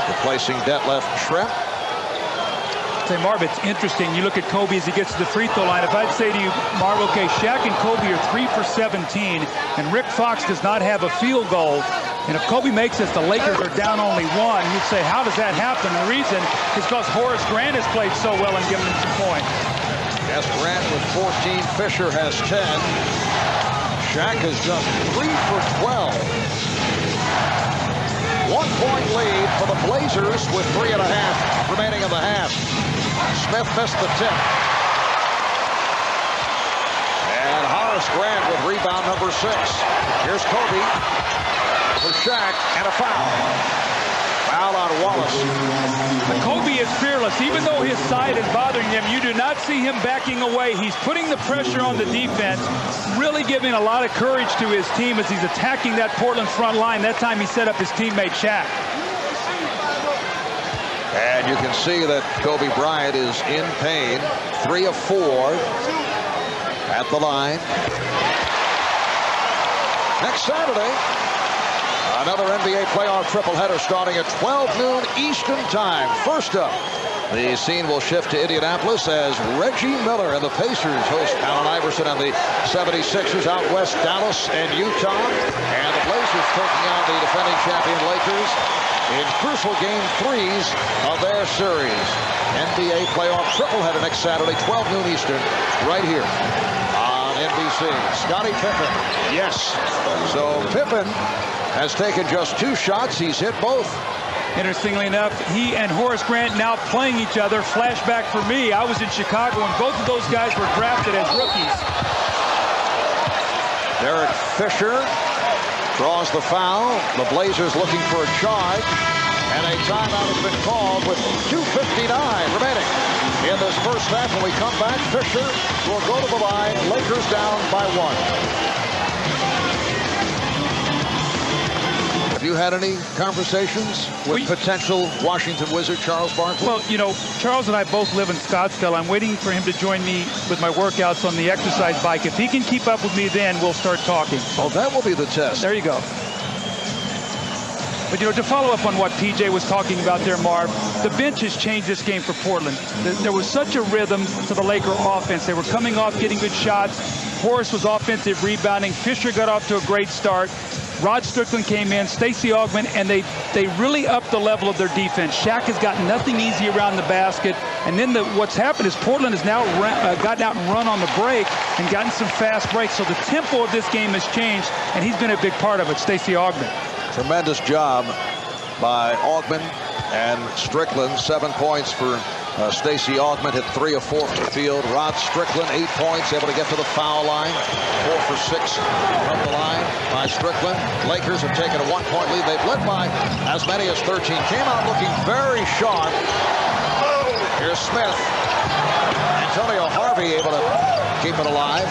replacing Detlef Schrempf. Say, Marv, it's interesting. You look at Kobe as he gets to the free throw line. If I'd say to you, Marv, okay, Shaq and Kobe are 3 for 17, and Rick Fox does not have a field goal. And if Kobe makes this, the Lakers are down only 1. You'd say, how does that happen? The reason is because Horace Grant has played so well and given him some points. Yes, Grant with 14. Fisher has 10. Shaq is just 3 for 12. 1-point lead for the Blazers with 3.5 remaining in the half. Smith missed the tip. And Horace Grant with rebound number 6. Here's Kobe for Shaq and a foul. Foul on Wallace. Kobe is fearless. Even though his side is bothering him, you do not see him backing away. He's putting the pressure on the defense, really giving a lot of courage to his team as he's attacking that Portland front line. That time he set up his teammate Shaq. And you can see that Kobe Bryant is in pain. 3 of 4 at the line. Next Saturday, another NBA playoff triple-header starting at 12 noon Eastern Time. First up, the scene will shift to Indianapolis as Reggie Miller and the Pacers host Allen Iverson and the 76ers out west, Dallas and Utah. And the Blazers taking on the defending champion Lakers in crucial game 3s of their series. NBA playoff triple-header next Saturday, 12 noon Eastern, right here on NBC. Scottie Pippen, yes. So Pippen has taken just 2 shots. He's hit both. Interestingly enough, he and Horace Grant now playing each other. Flashback for me, I was in Chicago and both of those guys were drafted as rookies. Derek Fisher draws the foul. The Blazers looking for a charge. And a timeout has been called with 2:59 remaining in this first half. When we come back, Fisher will go to the line. Lakers down by 1. Have you had any conversations with potential Washington Wizard Charles Barkley? Well, you know, Charles and I both live in Scottsdale. I'm waiting for him to join me with my workouts on the exercise bike. If he can keep up with me, then we'll start talking. Oh, that will be the test. There you go. But, you know, to follow up on what PJ was talking about there, Marv, the bench has changed this game for Portland. There was such a rhythm to the Laker offense. They were coming off, getting good shots. Horace was offensive rebounding. Fisher got off to a great start. Rod Strickland came in, Stacey Augmon, and they really upped the level of their defense. Shaq has got nothing easy around the basket. And then what's happened is Portland has now gotten out and run on the break and gotten some fast breaks. So the tempo of this game has changed, and he's been a big part of it, Stacey Augmon. Tremendous job by Augmon and Strickland. 7 points for Stacey Augmon, hit 3 of 4 from the field. Rod Strickland, 8 points, able to get to the foul line. 4 for 6 from the line by Strickland. Lakers have taken a 1-point lead. They've led by as many as 13. Came out looking very sharp. Here's Smith. Antonio Harvey able to keep it alive.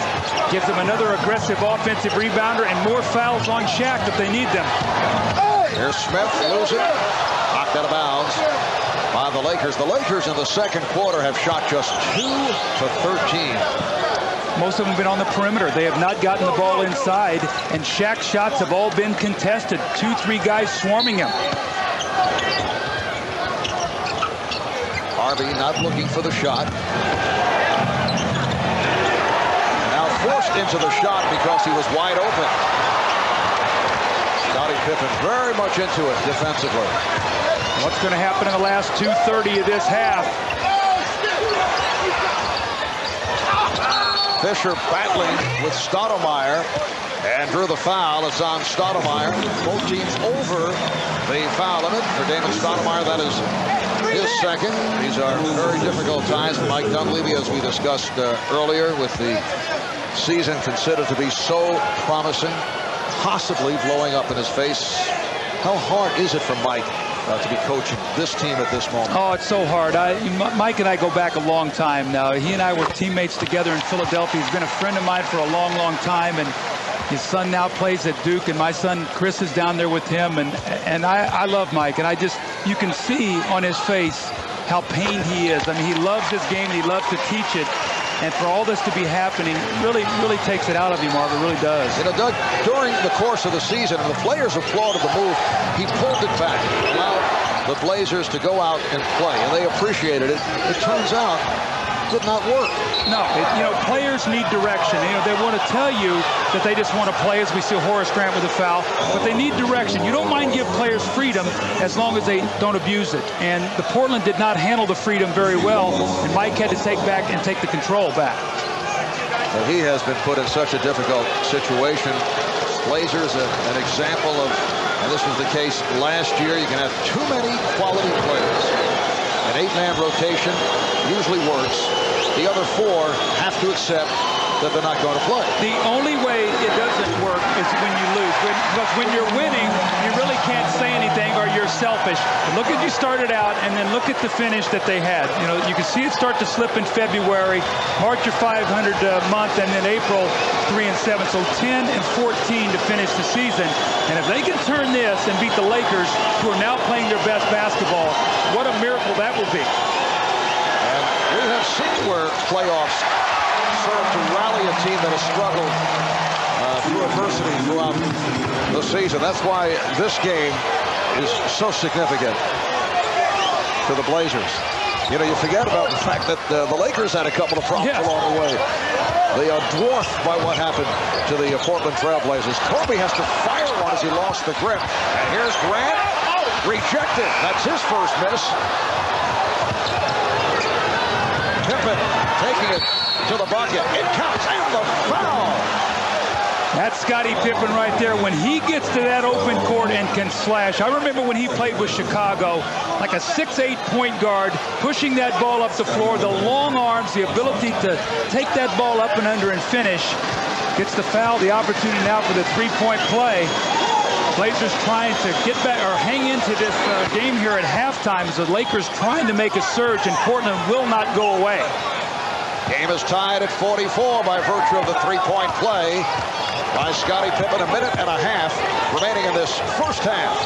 Gives them another aggressive offensive rebounder and more fouls on Shaq if they need them. Here's Smith, losing. Knocked out of bounds by the Lakers. The Lakers in the second quarter have shot just 2 for 13. Most of them have been on the perimeter. They have not gotten the ball inside, and Shaq's shots have all been contested. 2-3 guys swarming him. Harvey not looking for the shot. Now forced into the shot because he was wide open. Scottie Pippen very much into it defensively. What's going to happen in the last 2:30 of this half? Fisher battling with Stoudamire and drew the foul. It's on Stoudamire. Both teams over the foul limit. For Damon Stoudamire, that is his second. These are very difficult times for Mike Dunleavy, as we discussed earlier, with the season considered to be so promising, possibly blowing up in his face. How hard is it for Mike to be coaching this team at this moment? Oh, it's so hard. Mike and I go back a long time now. He and I were teammates together in Philadelphia. He's been a friend of mine for a long, long time, and his son now plays at Duke, and my son Chris is down there with him, and I love Mike, and you can see on his face how pained he is. I mean, he loves this game, and he loves to teach it. And for all this to be happening, really takes it out of him, Marv. It really does. You know, Doug, during the course of the season, and the players applauded the move, he pulled it back, allowed the Blazers to go out and play, and they appreciated it. It turns out it did not work. No, you know, players need direction. You know, they want to tell you that they just want to play, as we see Horace Grant with a foul, but they need direction. You don't mind give players freedom as long as they don't abuse it. And the Portland did not handle the freedom very well, and Mike had to take the control back. But he has been put in such a difficult situation. Blazers, an example of, and this was the case last year, you can have too many quality players. An 8-man rotation usually works. The other 4 have to accept that they're not going to play. The only way it doesn't work is when you lose. Because when you're winning, you really can't say anything or you're selfish. But look at you started out, and then look at the finish that they had. You know, you can see it start to slip in February, March your 500 month, and then April 3 and 7. So 10 and 14 to finish the season. And if they can turn this and beat the Lakers, who are now playing their best basketball, what a miracle that will be. And we have seen where playoffs serve to rally a team that has struggled through adversity throughout the season. That's why this game is so significant to the Blazers. You know, you forget about the fact that the Lakers had a couple of problems along the way. They are dwarfed by what happened to the Portland Trail Blazers. Kobe has to fire one as he lost the grip. And here's Grant. Rejected. That's his first miss. Pippen taking it to the bucket. It counts, and the foul. That's Scottie Pippen right there. When he gets to that open court and can slash. I remember when he played with Chicago, like a 6'8" point guard, pushing that ball up the floor, the long arms, the ability to take that ball up and under and finish. Gets the foul, the opportunity now for the three-point play. Blazers trying to get back or hang into this game here at halftime as the Lakers trying to make a surge, and Portland will not go away. Game is tied at 44 by virtue of the three-point play by Scottie Pippen. A minute and a half remaining in this first half.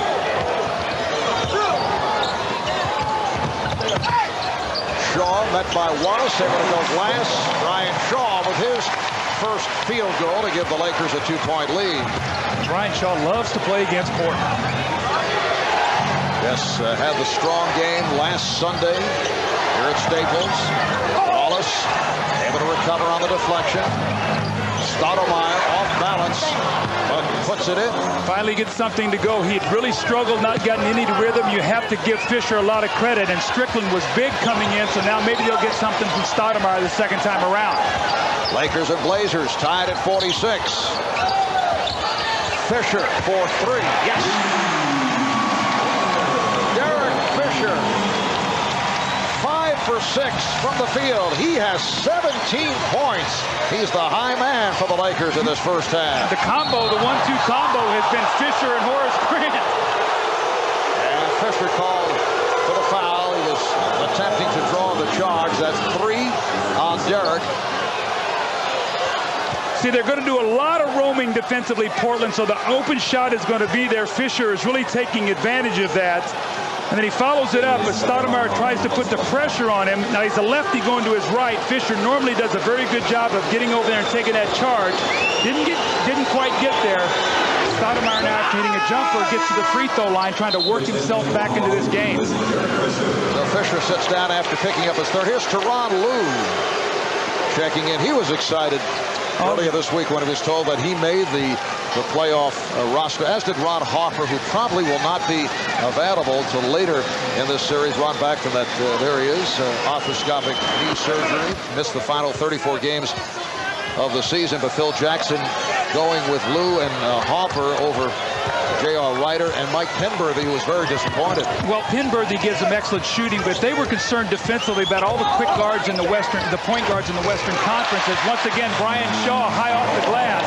Shaw met by Wallace, able to go glass. Bryant Shaw with his first field goal to give the Lakers a 2-point lead. Bryant Shaw loves to play against Portland. Yes, had the strong game last Sunday here at Staples. Wallace able to recover on the deflection. Stoudamire off balance, but puts it in. Finally gets something to go. He had really struggled, not gotten any rhythm. You have to give Fisher a lot of credit, and Strickland was big coming in, so now maybe they'll get something from Stoudamire the second time around. Lakers and Blazers tied at 46. Fisher for 3. Yes. Derek Fisher, 5 for 6 from the field. He has 17 points. He's the high man for the Lakers in this first half. The combo, the 1-2 combo has been Fisher and Horace Grant. And Fisher called for the foul. He was attempting to draw the charge. That's 3 on Derek. See, they're going to do a lot of roaming defensively, Portland, so the open shot is going to be there. Fisher is really taking advantage of that. And then he follows it up, but Stoudamire tries to put the pressure on him. Now he's a lefty going to his right. Fisher normally does a very good job of getting over there and taking that charge. Didn't quite get there. Stoudamire now, after hitting a jumper, gets to the free throw line, trying to work himself back into this game. So Fisher sits down after picking up his third. Here's Tyronn Lue checking in. He was excited earlier this week when he was told that he made the playoff roster, as did Ron Harper, who probably will not be available till later in this series. Ron back from that, there he is, arthroscopic knee surgery. Missed the final 34 games of the season, but Phil Jackson going with Lue and Harper over J.R. Ryder and Mike Penberthy, who was very disappointed. Well, Penberthy gives them excellent shooting, but they were concerned defensively about all the quick guards in the point guards in the Western Conference, as once again Bryant Shaw high off the glass.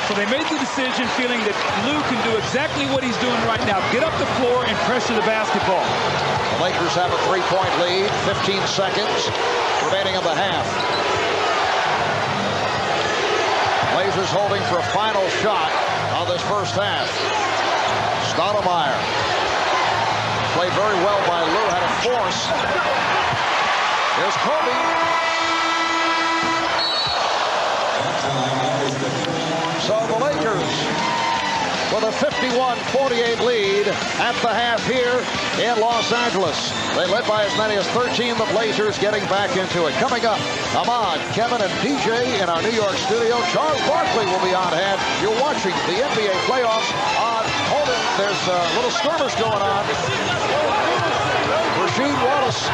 So they made the decision feeling that Lue can do exactly what he's doing right now, get up the floor and pressure the basketball. The Lakers have a 3-point lead, 15 seconds remaining in the half. Blazers holding for a final shot on this first half. Stoudamire played very well by Lue, had a force. Here's Kobe. So the Lakers with a 51-48 lead at the half here in Los Angeles. They led by as many as 13, the Blazers getting back into it. Coming up, Ahmad, Kevin, and DJ in our New York studio. Charles Barkley will be on hand. You're watching the NBA playoffs on Holding. There's a little skirmish going on. Rasheed Wallace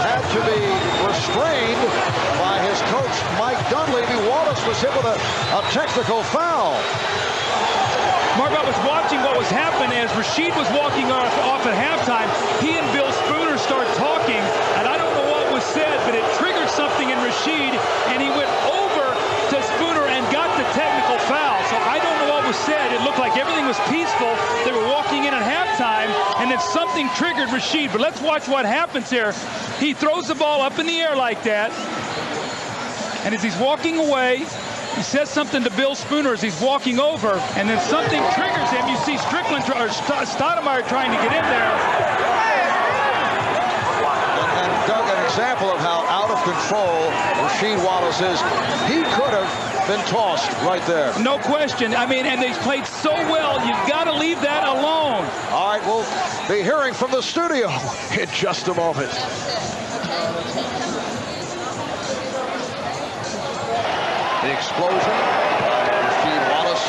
had to be restrained by his coach, Mike Dunleavy. Wallace was hit with a technical foul. Mark, I was watching what was happening as Rasheed was walking off at halftime. He and Bill Spooner start talking, and I don't know what was said, but it triggered something in Rasheed, and he went over to Spooner and got the technical foul. So I don't know what was said. It looked like everything was peaceful. They were walking in at halftime, and then something triggered Rasheed. But let's watch what happens here. He throws the ball up in the air like that, and as he's walking away, he says something to Bill Spooner as he's walking over, and then something triggers him. You see Strickland or Stoudamire trying to get in there. And Doug, an example of how out of control Rasheed Wallace is. He could have been tossed right there. No question. I mean, and they played so well. You've got to leave that alone. All right, we'll be hearing from the studio in just a moment. The explosion by Rasheed Wallace,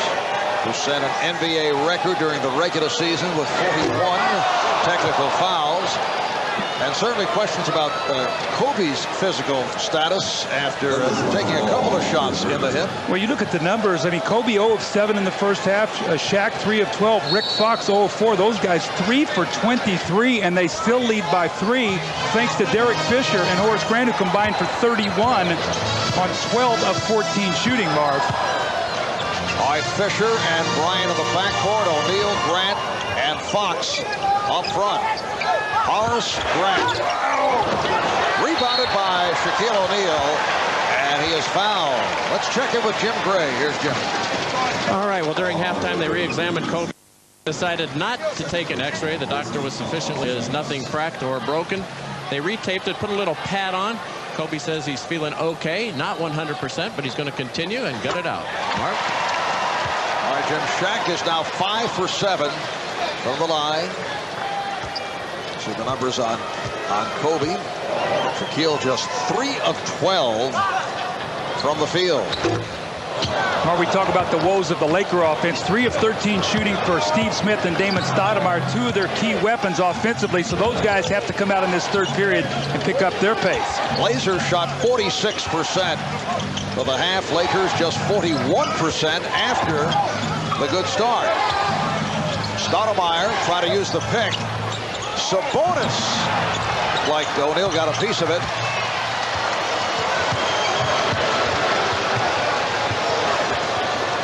who set an NBA record during the regular season with 41 technical fouls. And certainly questions about Kobe's physical status after taking a couple of shots in the hip. Well, you look at the numbers. I mean, Kobe 0 of 7 in the first half. Shaq 3 of 12. Rick Fox 0 of 4. Those guys 3 for 23, and they still lead by 3 thanks to Derek Fisher and Horace Grant, who combined for 31 on 12 of 14 shooting, Marv. All right, Fisher and Bryant in the backcourt. O'Neal, Grant, and Fox up front. Horace Grant. Rebounded by Shaquille O'Neal, and he is fouled. Let's check in with Jim Gray. Here's Jim. All right, well, during halftime, they re-examined Kobe. Decided not to take an x-ray. The doctor was sufficiently, there's nothing cracked or broken. They retaped it, put a little pad on. Kobe says he's feeling okay, not 100%, but he's going to continue and gut it out. Mark? All right, Jim. Shaq is now 5 for 7 from the line. See the numbers on Kobe. Shaquille just 3 of 12 from the field. Mark, we talk about the woes of the Laker offense. 3 of 13 shooting for Steve Smith and Damon Stoudamire, 2 of their key weapons offensively. So those guys have to come out in this third period and pick up their pace. Blazers shot 46% for the half. Lakers just 41% after the good start. Stoudamire trying to use the pick. Sabonis, like O'Neal got a piece of it.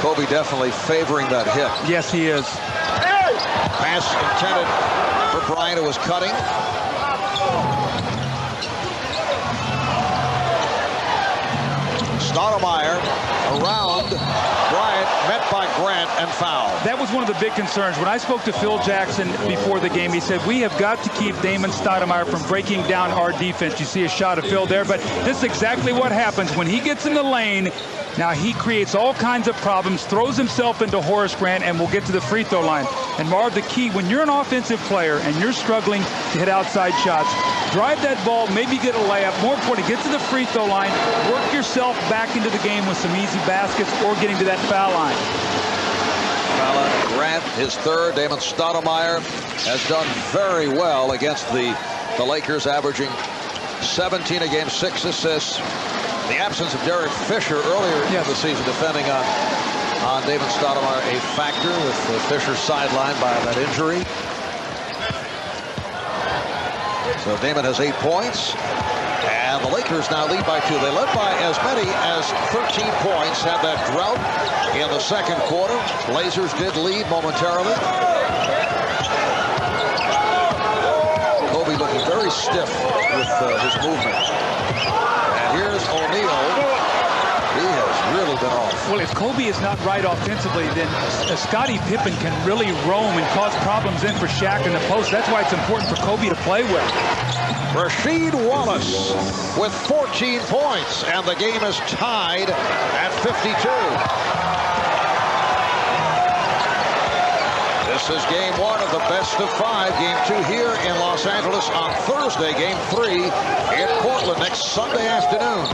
Kobe definitely favoring that hit. Yes, he is. Pass intended for Bryant, who was cutting. Stoudamire around Bryant, met by Grant and fouled. That was one of the big concerns. When I spoke to Phil Jackson before the game, he said, we have got to keep Damon Stoudamire from breaking down our defense. You see a shot of Phil there, but this is exactly what happens. When he gets in the lane, now he creates all kinds of problems, throws himself into Horace Grant, and will get to the free throw line. And Marv, the key, when you're an offensive player and you're struggling to hit outside shots, drive that ball, maybe get a layup. More important, get to the free throw line, work yourself back into the game with some easy baskets or getting to that foul line. Grant, his third. Damon Stoudamire has done very well against the Lakers, averaging 17 a game, 6 assists. The absence of Derek Fisher earlier in the season defending on Damon Stoudamire a factor, with Fisher sidelined by that injury. So Damon has 8 points. And the Lakers now lead by 2. They led by as many as 13 points, had that drought in the second quarter. Blazers did lead momentarily. Kobe looking very stiff with his movement. And here's O'Neal. He has really been off. Well, if Kobe is not right offensively, then Scottie Pippen can really roam and cause problems in for Shaq in the post. That's why it's important for Kobe to play with. Rasheed Wallace with 14 points, and the game is tied at 52. This is game 1 of the best of 5. Game 2 here in Los Angeles on Thursday. Game 3 in Portland next Sunday afternoon.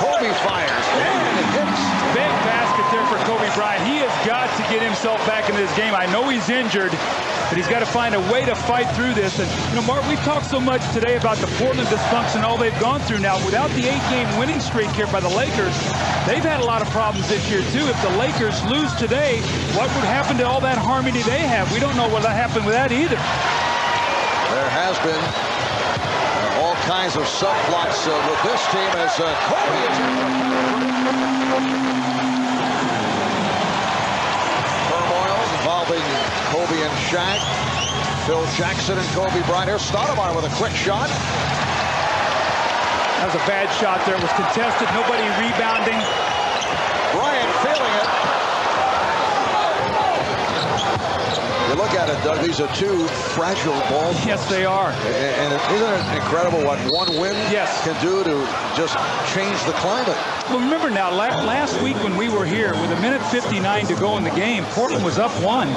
Kobe fires and it hits. Big basket there for Kobe Bryant. He has got to get himself back into this game. I know he's injured, but he's got to find a way to fight through this. And, you know, Mark, we've talked so much today about the Portland dysfunction, all they've gone through now. Without the 8-game winning streak here by the Lakers, they've had a lot of problems this year, too. If the Lakers lose today, what would happen to all that harmony they have? We don't know what will happen with that either. There has been all kinds of subplots with this team as Kobe is turmoil involving Kobe and Shaq. Phil Jackson and Kobe Bryant. Here's Stoudamire with a quick shot. That was a bad shot there. It was contested. Nobody rebounding. Bryant feeling it. You look at it, Doug, these are two fragile ball players. Yes, they are. And isn't it incredible what one win can do to just change the climate? Well, remember now, last week when we were here with 1:59 to go in the game, Portland was up 1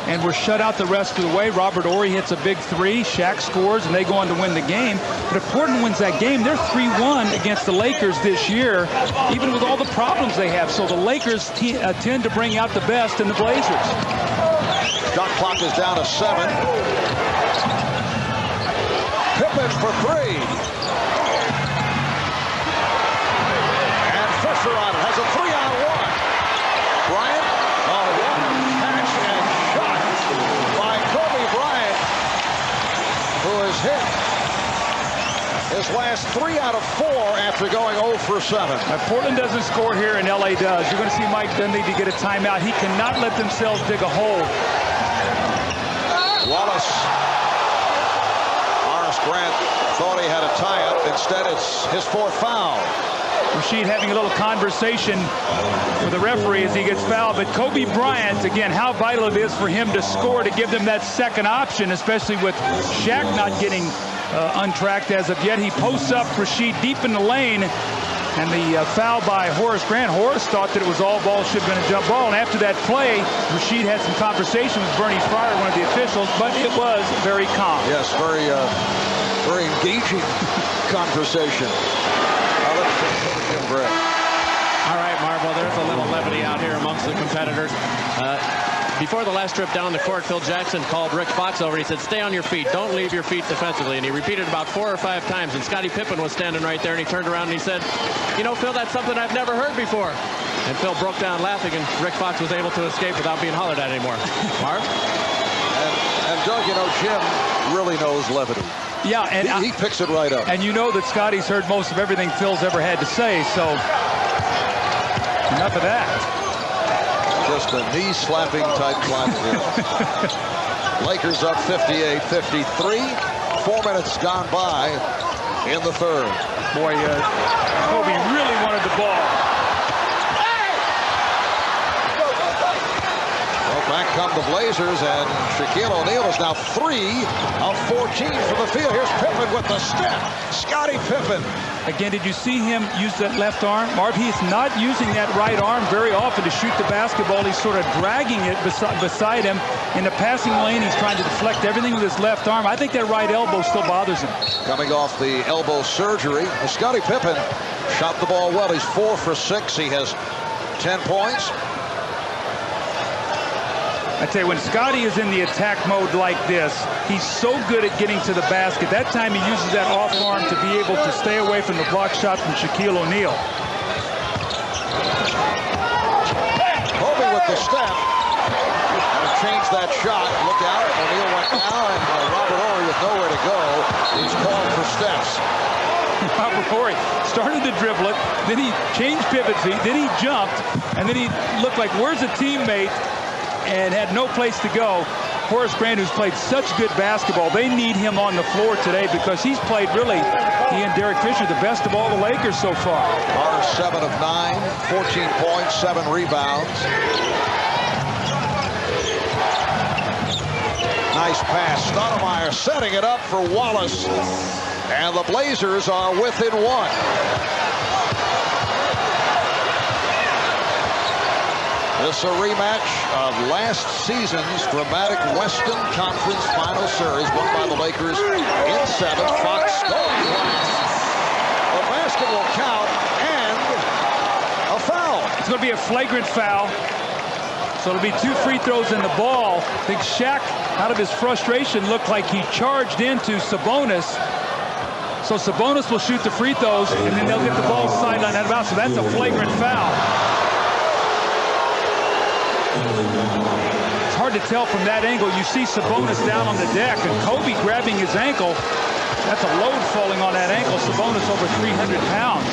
and were shut out the rest of the way. Robert Horry hits a big 3, Shaq scores, and they go on to win the game. But if Portland wins that game, they're 3-1 against the Lakers this year, even with all the problems they have. So the Lakers tend to bring out the best in the Blazers. Shot clock is down to 7. Pippen for 3. And Fisher on it. Has a 3-on-1. Bryant. Oh, what a catch and shot by Kobe Bryant, who has hit his last 3 out of 4 after going 0 for 7. If Portland doesn't score here and LA does, you're going to see Mike Dunleavy to get a timeout. He cannot let themselves dig a hole. Wallace. Horace Grant thought he had a tie-up. Instead, it's his 4th foul. Rasheed having a little conversation with the referee as he gets fouled. But Kobe Bryant, again, how vital it is for him to score to give them that second option, especially with Shaq not getting untracked as of yet. He posts up Rasheed deep in the lane. And the foul by Horace Grant. Horace thought that it was all ball, should have been a jump ball. And after that play, Rasheed had some conversation with Bernie Fryer, one of the officials, but it was very calm. Yes, very engaging conversation. All right, Marvel, there's a little levity out here amongst the competitors. Before the last trip down the court, Phil Jackson called Rick Fox over. He said, stay on your feet. Don't leave your feet defensively. And he repeated about 4 or 5 times. And Scottie Pippen was standing right there, and he turned around and he said, you know, Phil, that's something I've never heard before. And Phil broke down laughing, and Rick Fox was able to escape without being hollered at anymore. Marv? And Doug, you know, Jim really knows levity. Yeah, and he picks it right up. And you know that Scottie's heard most of everything Phil's ever had to say, so enough of that. Just a knee-slapping type clap here. Lakers up 58-53. 4 minutes gone by in the 3rd. Boy, Kobe really wanted the ball. Well, back come the Blazers, and Shaquille O'Neal is now 3 of 14 from the field. Here's Pippen with the step. Scottie Pippen. Again, did you see him use that left arm? Marv, he's not using that right arm very often to shoot the basketball. He's sort of dragging it beside him. In the passing lane, he's trying to deflect everything with his left arm. I think that right elbow still bothers him. Coming off the elbow surgery, Scottie Pippen shot the ball well. He's 4 for 6. He has 10 points. I tell you, when Scottie is in the attack mode like this, he's so good at getting to the basket. That time he uses that off arm to be able to stay away from the block shot from Shaquille O'Neal. Kobe with the step. And changed that shot. Look out. O'Neal went now, and Robert Horry with nowhere to go. He's calling for steps. Robert Horry started to dribble it, then he changed pivot feet, then he jumped, and then he looked like, where's a teammate? And had no place to go. Horace Grant, who's played such good basketball, they need him on the floor today because he's played really, he and Derek Fisher, the best of all the Lakers so far. Carter 7 of 9, 14 points, 7 rebounds. Nice pass. Stoudamire setting it up for Wallace. And the Blazers are within 1. This is a rematch of last season's dramatic Western Conference Final Series won by the Lakers in 7. Fox scoring last. The basket will count and a foul. It's going to be a flagrant foul. So So it'll be 2 free throws in the ball. I think Shaq, out of his frustration, looked like he charged into Sabonis. So Sabonis will shoot the free throws, and then they'll get the ball sideline out of bounds. So that's a flagrant foul. It's hard to tell from that angle. You see Sabonis down on the deck, and Kobe grabbing his ankle. That's a load falling on that ankle. Sabonis over 300 pounds.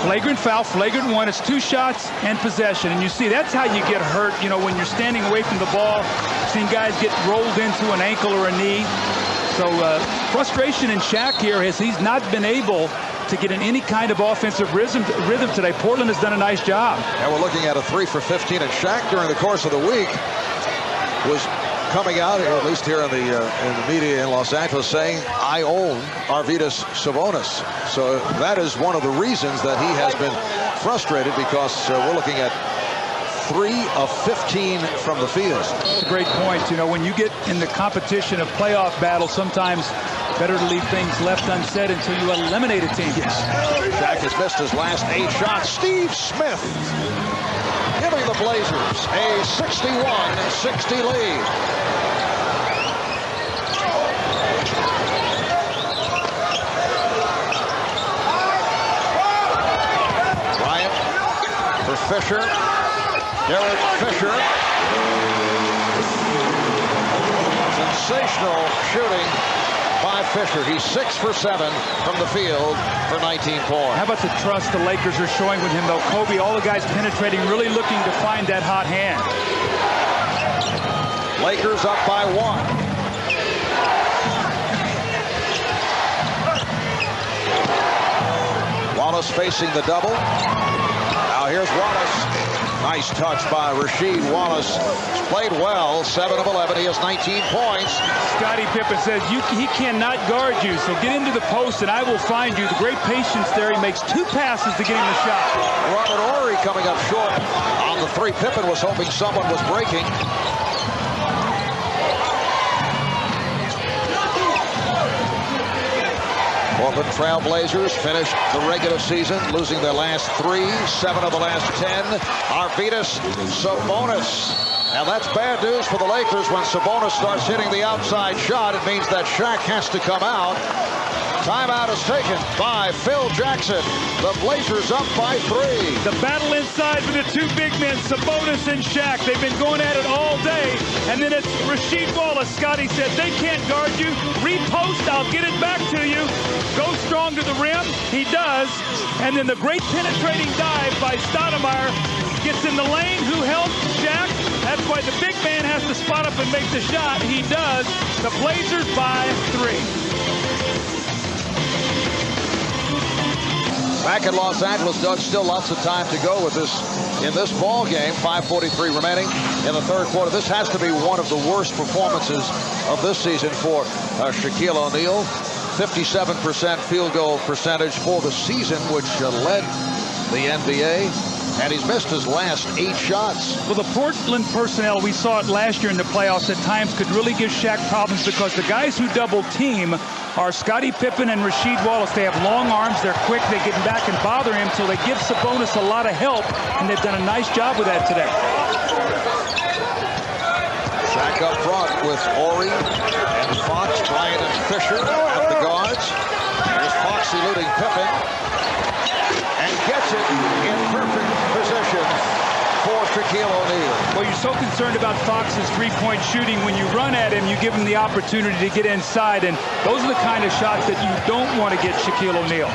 Flagrant foul, flagrant one. It's 2 shots and possession. And you see, that's how you get hurt, you know, when you're standing away from the ball. Seen guys get rolled into an ankle or a knee. So frustration in Shaq here is he's not been able to get in any kind of offensive rhythm today. Portland has done a nice job. And we're looking at a 3 for 15. And Shaq, during the course of the week, was coming out, at least here in the media in Los Angeles, saying, I own Arvydas Sabonis. So that is one of the reasons that he has been frustrated, because we're looking at 3 of 15 from the field. That's a great point. You know, when you get in the competition of playoff battles, sometimes better to leave things left unsaid until you eliminate a team. Yes. Shaq has missed his last 8 shots. Steve Smith giving the Blazers a 61-60 lead. Bryant for Fisher. Derek Fisher. Sensational shooting by Fisher. He's 6 for 7 from the field for 19 points. How about the trust the Lakers are showing with him, though? Kobe, all the guys penetrating, really looking to find that hot hand. Lakers up by 1. Wallace facing the double. Now here's Wallace. Nice touch by Rasheed Wallace. He's played well, 7 of 11. He has 19 points. Scottie Pippen says, he cannot guard you, so get into the post and I will find you. The great patience there. He makes 2 passes to get him the shot. Robert Horry coming up short on the 3. Pippen was hoping someone was breaking. Portland Trail Blazers finished the regular season losing their last 3, 7 of the last 10. Arvydas Sabonis. Now that's bad news for the Lakers. When Sabonis starts hitting the outside shot, it means that Shaq has to come out. Timeout is taken by Phil Jackson. The Blazers up by 3. The battle inside for the 2 big men, Sabonis and Shaq. They've been going at it all day. And then it's Rasheed Wallace. Scottie said, they can't guard you. Repost, I'll get it back to you. Go strong to the rim. He does. And then the great penetrating dive by Stoudamire gets in the lane. Who helps? Shaq. That's why the big man has to spot up and make the shot. He does. The Blazers by 3. Back in Los Angeles, Doug, still lots of time to go with this in this ball game. 5:43 remaining in the 3rd quarter. This has to be one of the worst performances of this season for Shaquille O'Neal. 57% field goal percentage for the season, which led the NBA. And he's missed his last 8 shots. Well, the Portland personnel, we saw it last year in the playoffs, at times could really give Shaq problems because the guys who double team are Scottie Pippen and Rasheed Wallace. They have long arms, they're quick, they get back and bother him, so they give Sabonis a lot of help, and they've done a nice job with that today. Shaq up front with Horry and Fox, Bryant and Fisher at the guards. Here's Fox eluding Pippen. And gets it in perfect position for Shaquille O'Neal. Well, you're so concerned about Fox's 3-point shooting. When you run at him, you give him the opportunity to get inside, and those are the kind of shots that you don't want to get Shaquille O'Neal.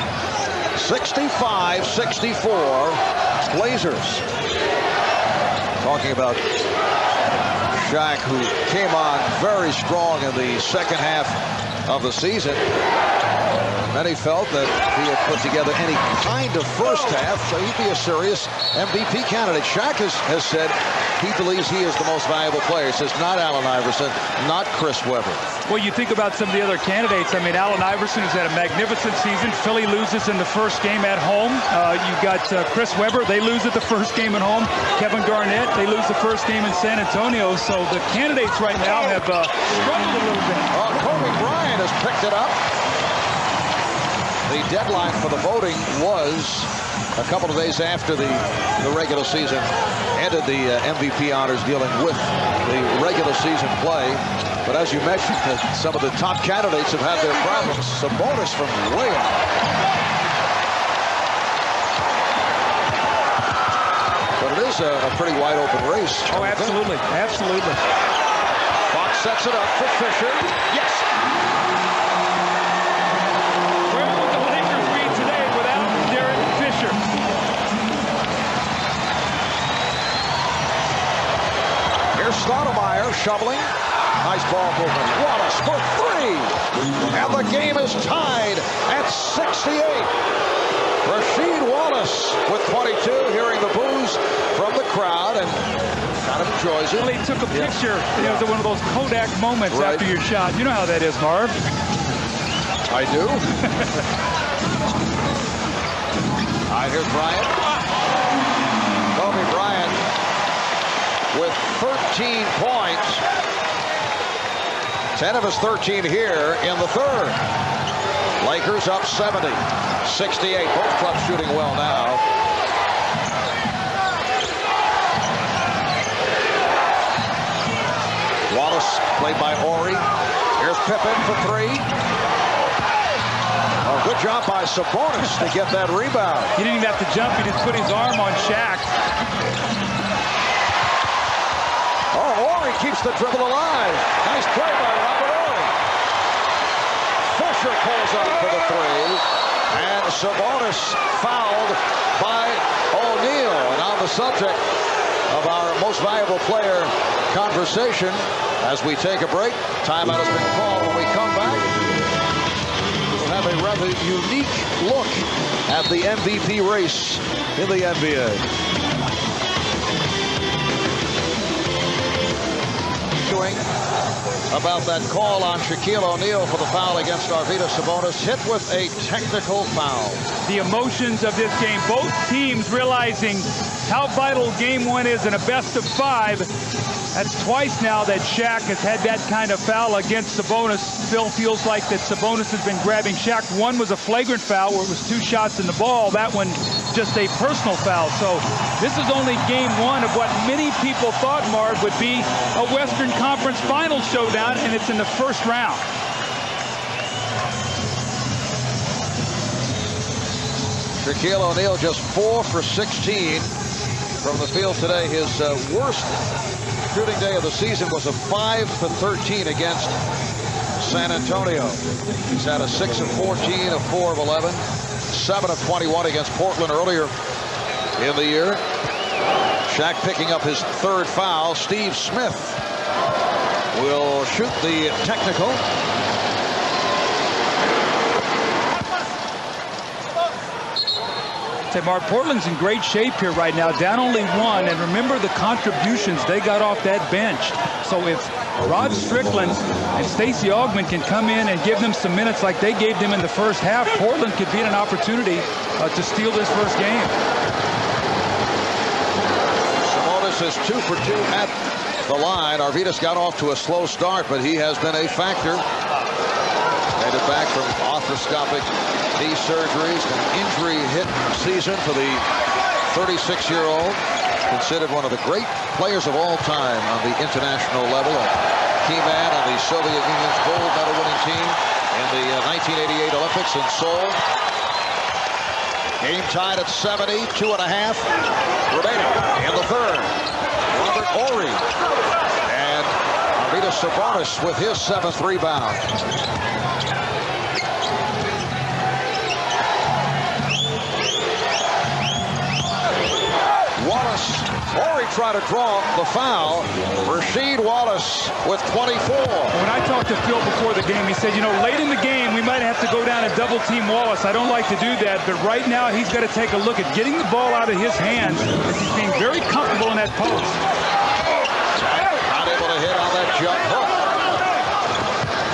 65-64, Blazers. Talking about Shaq, who came on very strong in the second half of the season. Many felt that if he had put together any kind of first half, he'd be a serious MVP candidate. Shaq has said he believes he is the most valuable player. He says not Allen Iverson, not Chris Webber. Well, you think about some of the other candidates. I mean, Allen Iverson has had a magnificent season. Philly loses in the first game at home. You've got Chris Webber. They lose at the first game at home. Kevin Garnett, they lose the first game in San Antonio. So the candidates right now have struggled a little bit. Kobe Bryant has picked it up. The deadline for the voting was a couple of days after the regular season ended the MVP honors dealing with the regular season play. But as you mentioned, some of the top candidates have had their problems. Sabonis from way out. But it is a pretty wide open race. Oh, absolutely. Absolutely. Fox sets it up for Fisher. Yes. Where would the Lakers be today without Derek Fisher? Here's Stoudamire shoveling. Nice ball movement. Wallace for three. And the game is tied at 68. Rasheed Wallace with 22, hearing the boos from the crowd and kind of enjoys it. Well, he took a picture. It was one of those Kodak moments after your shot. You know how that is, Marv. I do. All right, here's Bryant. Kobe Bryant with 13 points. 10 of his 13 here in the third. Lakers up 70. 68. Both clubs shooting well now. Wallace played by Horry. Here's Pippen for three. Oh, good job by Sabonis to get that rebound. He didn't even have to jump. He just put his arm on Shaq. Oh, Horry keeps the dribble alive. Nice play by Robert Horry. Fisher pulls up for the three. And Sabonis fouled by O'Neal. And on the subject of our most valuable player conversation, as we take a break, timeout has been called. When we come back, we'll have a rather unique look at the MVP race in the NBA. About that call on Shaquille O'Neal for the foul against Arvydas Sabonis, hit with a technical foul. The emotions of this game, both teams realizing how vital game one is in a best of five. That's twice now that Shaq has had that kind of foul against Sabonis. Phil feels like that Sabonis has been grabbing Shaq. One was a flagrant foul where it was 2 shots in the ball. That one just a personal foul. So this is only game one of what many people thought, Marv, would be a Western Conference Finals showdown, and it's in the first round. Shaquille O'Neal just 4 for 16 from the field today. His worst shooting day of the season was a 5 for 13 against San Antonio. He's had a 6 of 14, a 4 of 11, 7 of 21 against Portland earlier in the year. Shaq picking up his third foul. Steve Smith will shoot the technical. Mark, Portland's in great shape here right now, down only 1, and remember the contributions they got off that bench. So if Rod Strickland and Stacey Augmon can come in and give them some minutes like they gave them in the first half, Portland could be in an opportunity to steal this first game. Sabonis is 2 for 2 at the line. Arvydas got off to a slow start, but he has been a factor. Made it back from arthroscopic knee surgeries, an injury-hit season for the 36-year-old. Considered one of the great players of all time on the international level. A key man on the Soviet Union's gold medal winning team in the 1988 Olympics in Seoul. Game tied at 70, 2.5 remaining in the third. Robert Horry and Arvydas Sabonis with his 7th rebound. Wallace, Horry tried to draw the foul. Rasheed Wallace with 24. When I talked to Phil before the game, he said, you know, late in the game, we might have to go down and double team Wallace. I don't like to do that, but right now he's got to take a look at getting the ball out of his hands as he's being very comfortable in that post. Not able to hit on that jump hook.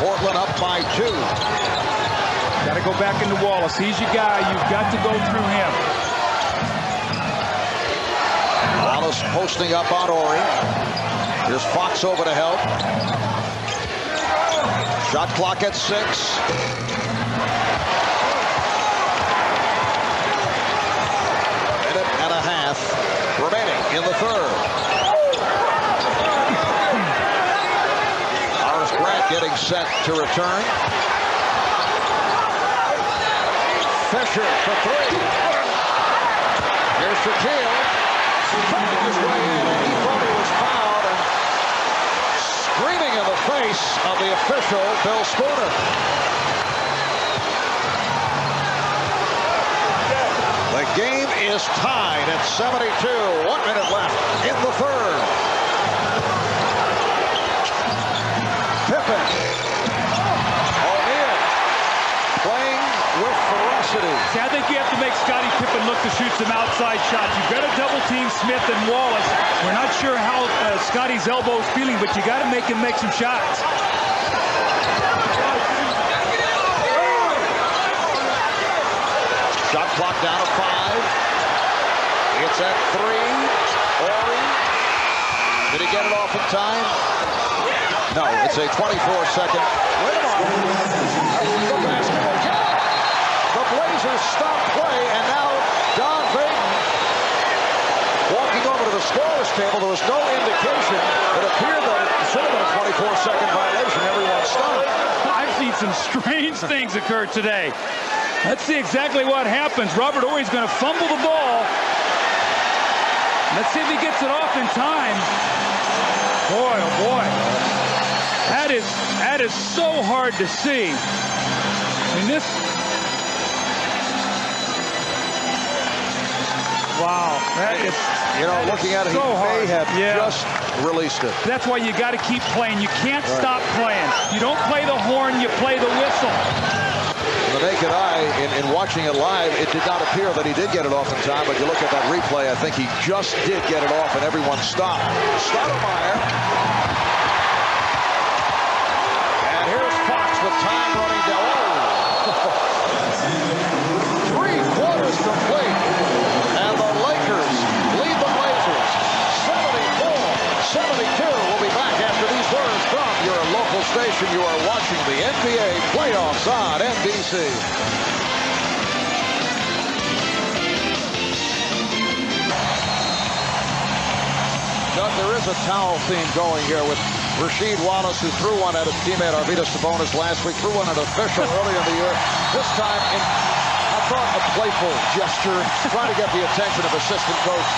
Portland up by 2. Got to go back into Wallace. He's your guy. You've got to go through him. Wallace posting up on Horry. Here's Fox over to help. Shot clock at 6. remaining in the third. Bryant getting set to return. Fisher for three. Here's Shaquille. Found his way in, and he thought he was fouled. And screaming in the face of the official, Bill Spooner. The game is tied at 72. 1 minute left in the third. Pippen. O'Neal playing with ferocity. See, I think you have to make Scottie Pippen look to shoot some outside shots. You've got to double team Smith and Wallace. We're not sure how Scottie's elbow is feeling, but you got to make him make some shots. Shot clock down to 5. It's at 3. Ori. Did he get it off in time? No, it's a 24-second. Wait a moment. The basketball game. The Blazers stop play, and now Don Vaden walking over to the scorer's table. There was no indication. It appeared that it should have been a 24-second violation. Everyone stopped. I've seen some strange things occur today. Let's see exactly what happens. Robert Horry's going to fumble the ball. Let's see if he gets it off in time. Boy, oh boy. That is so hard to see. I mean, this. Wow. That is, looking at it, so he may hard. have just released it. That's why you got to keep playing. You can't stop playing. You don't play the horn, you play the whistle. The naked eye, in watching it live, it did not appear that he did get it off in time, but you look at that replay, I think he just did get it off, and everyone stopped. Stoudamire. And here's Fox with time running down. Oh. 3 quarters complete, and the Lakers lead the Blazers 74-72. We'll be back after these words from your local station. You are watching the NBA playoffs on NBC. Doug, there is a towel theme going here with Rasheed Wallace, who threw one at his teammate Arvydas Sabonis last week, threw one at an official earlier in the year. This time, I thought a playful gesture, trying to get the attention of assistant coach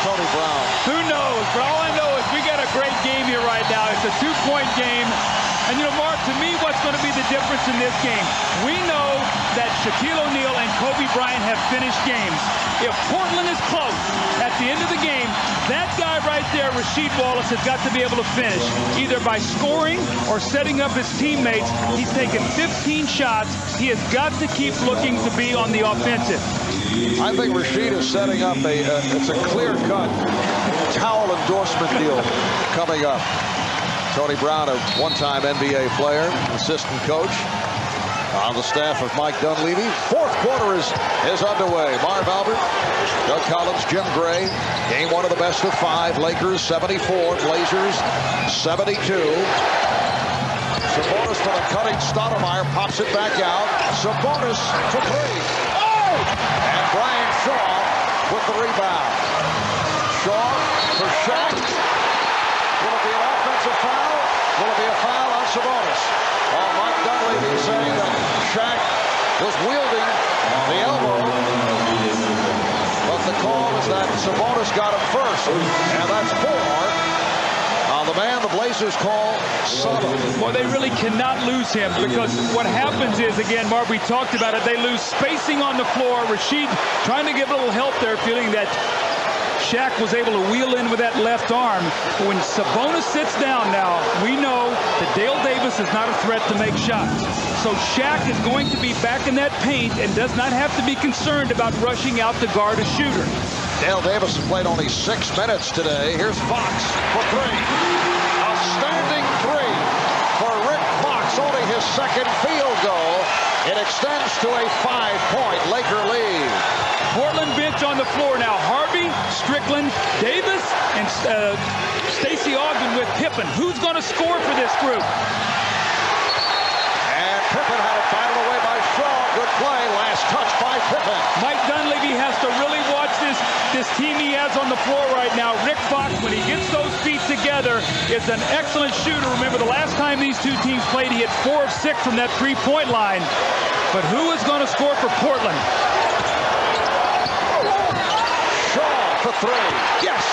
Tony Brown. Who knows? But all I know is we got a great game here right now. It's a 2-point game. And, Mark, to me, what's going to be the difference in this game? We know that Shaquille O'Neal and Kobe Bryant have finished games. If Portland is close at the end of the game, that guy right there, Rasheed Wallace, has got to be able to finish, either by scoring or setting up his teammates. He's taken 15 shots. He has got to keep looking to be on the offensive. I think Rasheed is setting up it's a clear-cut towel endorsement deal coming up. Tony Brown, a one-time NBA player, assistant coach on the staff of Mike Dunleavy. Fourth quarter is underway. Marv Albert, Doug Collins, Jim Gray. Game 1 of the best of 5. Lakers 74, Blazers 72. Sabonis for the cutting. Stoudamire pops it back out. Sabonis for 3. Oh! And Brian Shaw with the rebound. Shaw for Shaq. Will it be an offensive foul? Will it be a foul on Sabonis? Mike Dunleavy saying that Shaq was wielding the elbow, but the call is that Sabonis got him first, and that's 4 on the man the Blazers call Sutton. Well, they really cannot lose him, because what happens is, again, Marv, we talked about it, they lose spacing on the floor. Rasheed trying to give a little help there, feeling that Shaq was able to wheel in with that left arm. When Sabonis sits down now, we know that Dale Davis is not a threat to make shots. So Shaq is going to be back in that paint and does not have to be concerned about rushing out to guard a shooter. Dale Davis has played only 6 minutes today. Here's Fox for 3. Outstanding 3 for Rick Fox. Only his second field goal. It extends to a 5-point Laker lead. Portland bench on the floor now. Harvey, Strickland, Davis, and Stacey Ogden with Pippen. Who's going to score for this group? And Pippen had it batted away by Shaw. Good play. Last touch by Pippen. Mike Dunleavy has to really watch this team he has on the floor right now. Rick Fox, when he gets those feet together, is an excellent shooter. Remember, the last time these two teams played, he hit 4 of 6 from that three-point line. But who is going to score for Portland? Shaw for 3. Yes!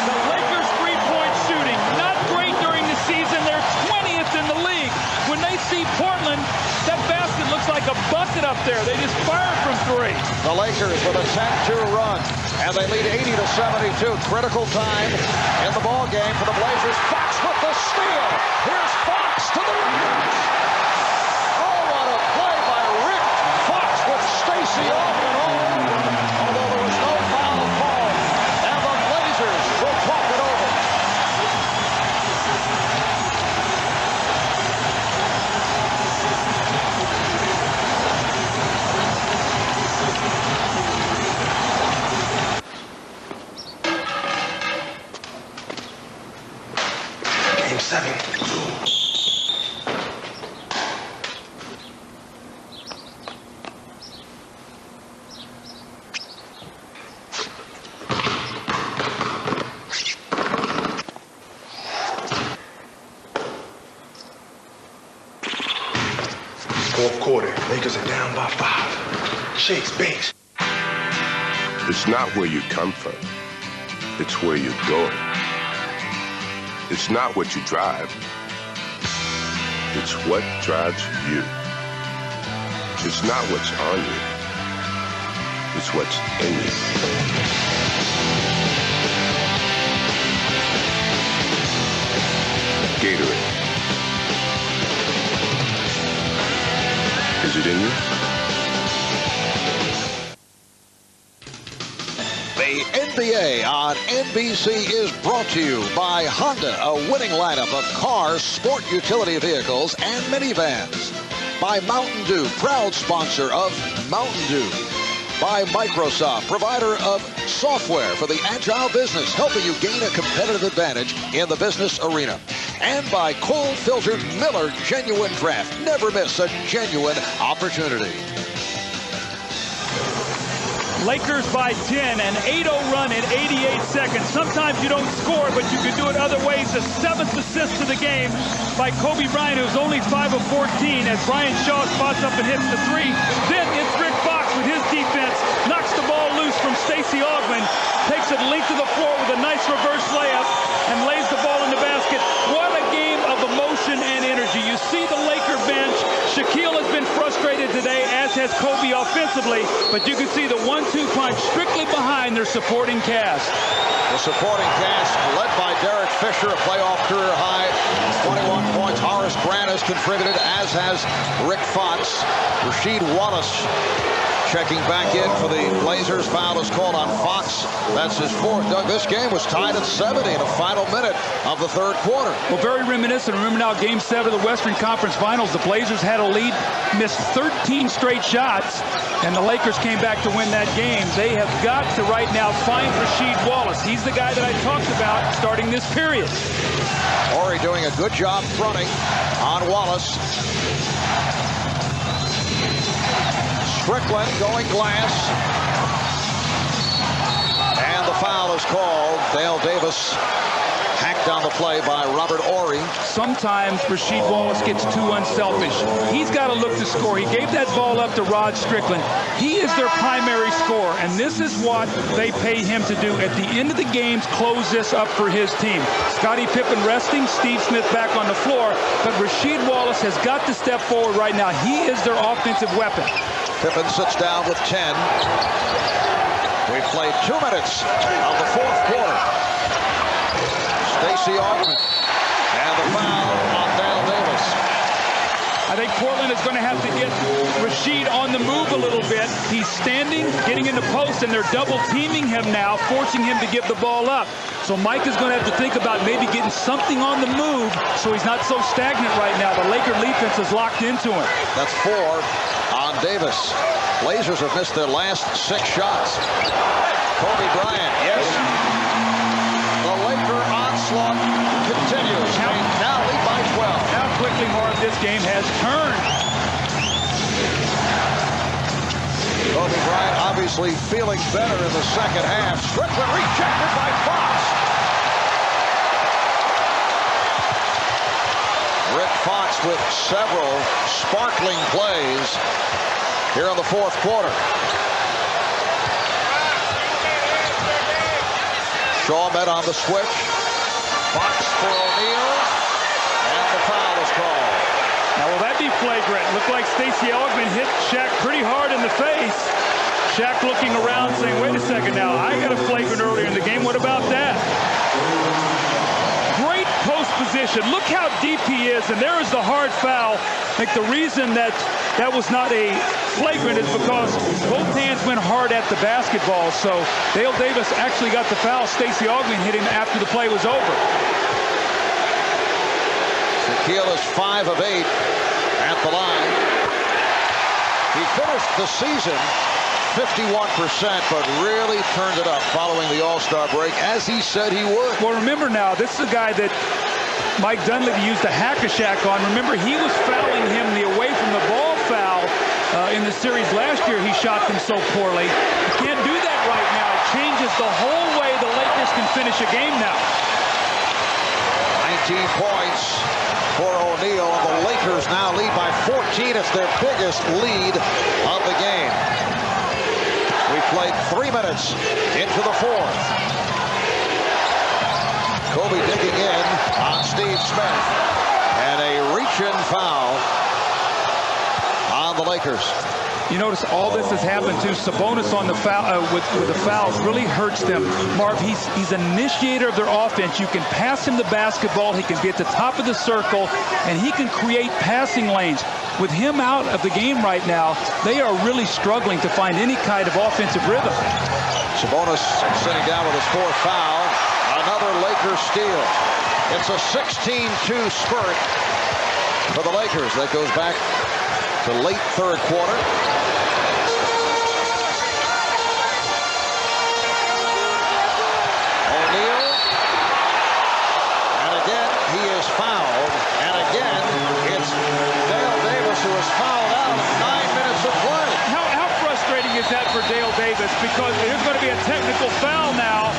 The Lakers' three-point shooting, not great during the season. They're 20th in the league. When they see Portland, that basket looks like a bucket up there. They just fired from 3. The Lakers with a 10-2 run, and they lead 80-72. Critical time in the ball game for the Blazers. Fox with the steal. Here's Fox to the rim. Oh, what a play by Rick Fox with Stacey Augmon all over. Although there was no foul called, and the Blazers will talk it over. Game 7. Fourth quarter, Lakers are down by 5. Shakes, banks. It's not where you come from. It's where you're going. It's not what you drive. It's what drives you. It's not what's on you. It's what's in you. Gatorade. Is it in you? The NBA on NBC is brought to you by Honda, a winning lineup of cars, sport utility vehicles, and minivans. By Mountain Dew, proud sponsor of Mountain Dew. By Microsoft, provider of software for the agile business, helping you gain a competitive advantage in the business arena. And by cold-filtered Miller Genuine Draft. Never miss a genuine opportunity. Lakers by 10, an 8-0 run in 88 seconds. Sometimes you don't score, but you can do it other ways. The 7th assist to the game by Kobe Bryant, who's only 5 of 14, as Brian Shaw spots up and hits the 3. Then it's Rick Fox with his defense, knocks the ball loose from Stacey Augmon, takes it length of the floor with a nice reverse layup, and lays the ball in the basket. What a game of emotion and energy. You see the Laker bench. Shaquille has been frustrated today, as has Kobe offensively, but you can see the 1-2 punch strictly behind their supporting cast. The supporting cast led by Derek Fisher, a playoff career high, 21 points. Horace Grant has contributed, as has Rick Fox. Rasheed Wallace checking back in for the Blazers. Foul is called on Fox. That's his 4th. Doug, this game was tied at 70 in the final minute of the 3rd quarter. Well, very reminiscent. Remember now, Game 7 of the Western Conference Finals, the Blazers had a lead, missed 13 straight shots, and the Lakers came back to win that game. They have got to right now find Rasheed Wallace. He's the guy that I talked about starting this period. Horry doing a good job fronting on Wallace. Strickland going glass. And the foul is called. Dale Davis hacked on the play by Robert Horry. Sometimes Rasheed Wallace gets too unselfish. He's got to look to score. He gave that ball up to Rod Strickland. He is their primary scorer, and this is what they pay him to do. At the end of the games, close this up for his team. Scottie Pippen resting, Steve Smith back on the floor, but Rasheed Wallace has got to step forward right now. He is their offensive weapon. Pippen sits down with 10. We've played 2 minutes of the 4th quarter. Stacey Augmon, and the foul on Dale Davis. I think Portland is going to have to get Rasheed on the move a little bit. He's standing, getting in the post, and they're double teaming him now, forcing him to give the ball up. So Mike is going to have to think about maybe getting something on the move so he's not so stagnant right now. The Laker defense is locked into him. That's 4 on Davis. Blazers have missed their last 6 shots. Kobe Bryant, yes. The Laker onslaught continues. They now lead by 12. quickly, Marv, this game has turned. Kobe Bryant obviously feeling better in the second half. Strickland rejected by Fox. Rick Fox with several sparkling plays here in the fourth quarter. Shaw met on the switch. Fox for O'Neal. And the foul is called. Now, will that be flagrant? Looked like Stacey Augmon hit Shaq pretty hard in the face. Shaq looking around saying, wait a second now, I got a flagrant earlier in the game. What about that? Great post position. Look how deep he is, and there is the hard foul. I think the reason that was not a flagrant is because both hands went hard at the basketball. So Dale Davis actually got the foul. Stacey Augmon hit him after the play was over. Shaquille is 5 of 8 at the line. He finished the season 51%, but really turned it up following the All-Star break, as he said he would. Well, remember now, this is a guy that Mike Dunleavy used a hack-a-shack on. Remember, he was fouling him the away from the ball foul in the series last year. He shot them so poorly. You can't do that right now. It changes the whole way the Lakers can finish a game now. 19 points for O'Neal, and the Lakers now lead by 14. It's their biggest lead of the game. We played 3 minutes into the fourth. Kobe digging in on Steve Smith, and a reach-in foul on the Lakers. You notice all this has happened to Sabonis on the foul with the fouls really hurts them. Marv, he's an initiator of their offense. You can pass him the basketball. He can be at the top of the circle, and he can create passing lanes. With him out of the game right now, they are really struggling to find any kind of offensive rhythm. Sabonis sitting down with his 4th foul. Another Lakers steal. It's a 16-2 spurt for the Lakers. That goes back to late third quarter. O'Neal. And again, he is fouled. And again, it's Dale Davis who is fouled out. 9 minutes of play. How frustrating is that for Dale Davis? Because there's going to be a technical foul now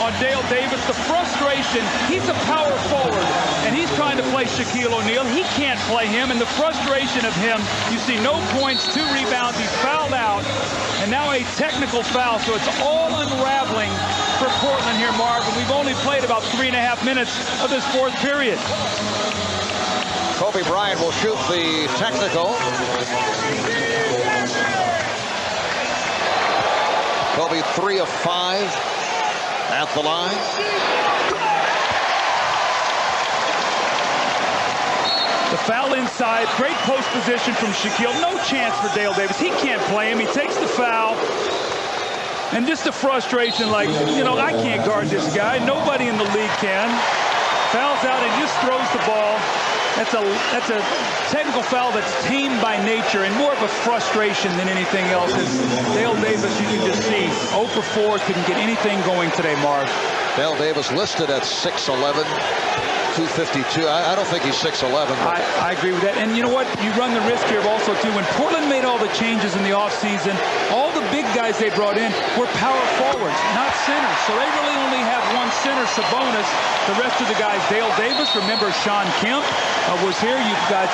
on Dale Davis. The frustration, he's a power forward, and he's trying to play Shaquille O'Neal. He can't play him, and the frustration of him, you see no points, 2 rebounds, he's fouled out, and now a technical foul, so it's all unraveling for Portland here, Marv, and we've only played about 3.5 minutes of this fourth period. Kobe Bryant will shoot the technical. Kobe 3 of 5. At the line. The foul inside. Great post position from Shaquille. No chance for Dale Davis. He can't play him. He takes the foul. And just the frustration, like, you know, I can't guard this guy. Nobody in the league can. Fouls out and just throws the ball. That's a technical foul that's tamed by nature and more of a frustration than anything else. Dale Davis, you can just see, 0 for 4, couldn't get anything going today, Marv. Dale Davis listed at 6'11", 252. I don't think he's 6'11". I agree with that. And you know what? You run the risk here of also, too, when Portland made all the changes in the offseason, all the big guys they brought in were power forwards, not centers. So they really only have one center, Sabonis. The rest of the guys, Dale Davis, remember Sean Kemp was here. You've got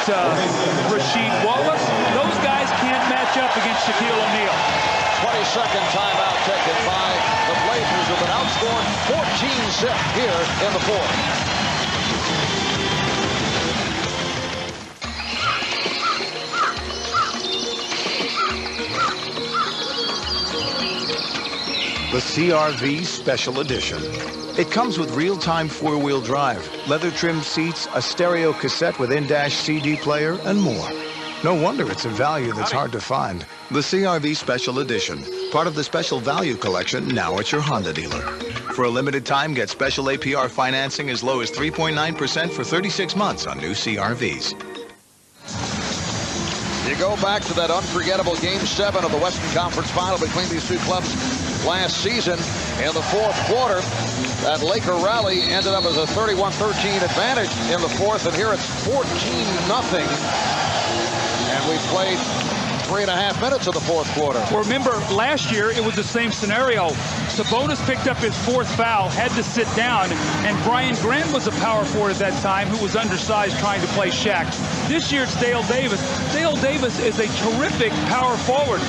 Rasheed Wallace. Those guys can't match up against Shaquille O'Neal. 22nd timeout taken by the Blazers, who've been outscored 14-zip here in the fourth. The CR-V Special Edition. It comes with real-time 4-wheel drive, leather-trimmed seats, a stereo cassette with in-dash CD player, and more. No wonder it's a value that's hard to find. The CR-V Special Edition, part of the Special Value Collection, now at your Honda dealer. For a limited time, get special APR financing as low as 3.9% for 36 months on new CR-Vs. You go back to that unforgettable Game 7 of the Western Conference Final between these two clubs last season. in the fourth quarter. That Laker rally ended up as a 31-13 advantage in the fourth, and here it's 14-0. And we played 3.5 minutes of the fourth quarter. Well, remember, last year it was the same scenario. Sabonis picked up his fourth foul, had to sit down, and Bryant was a power forward at that time who was undersized trying to play Shaq. This year it's Dale Davis. Dale Davis is a terrific power forward,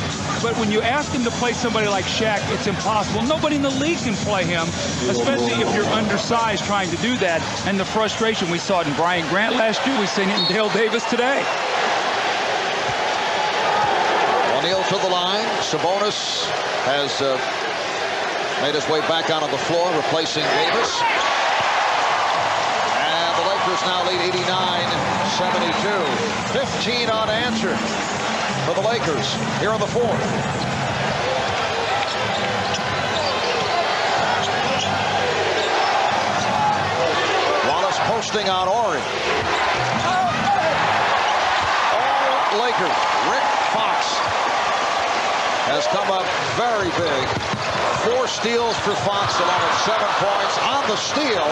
but when you ask him to play somebody like Shaq, it's impossible. Nobody in the league can play him, especially if you're undersized trying to do that. And the frustration, we saw it in Bryant Grant last year, we've seen it in Dale Davis today. O'Neal to the line. Sabonis has made his way back out on the floor, replacing Davis. And the Lakers now lead 89-72. 15 unanswered for the Lakers here in the fourth. Wallace posting on Ori. All Lakers. Rick Fox has come up very big. 4 steals for Fox along with 7 points on the steal.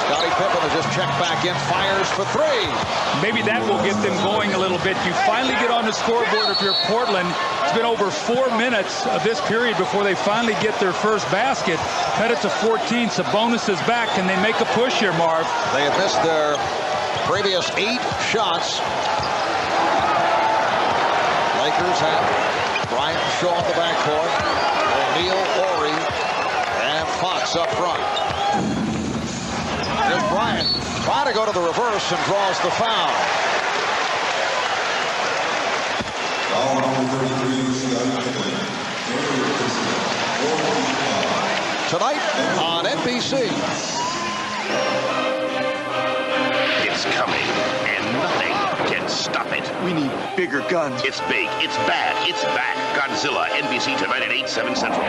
Scottie Pippen has just checked back in, fires for 3. Maybe that will get them going a little bit. You finally get on the scoreboard if you're Portland. It's been over 4 minutes of this period before they finally get their first basket. Cut it to 14. Sabonis is back. Can they make a push here, Marv? They have missed their previous 8 shots. Lakers have Bryant Shaw in the backcourt. O'Neal, Ori, and Fox up front. Here's Bryant trying to go to the reverse and draws the foul. Tonight on NBC. It's coming, and nothing can stop it. We need bigger guns. It's big, it's bad, it's back. Godzilla, NBC tonight at 8, 7 Central.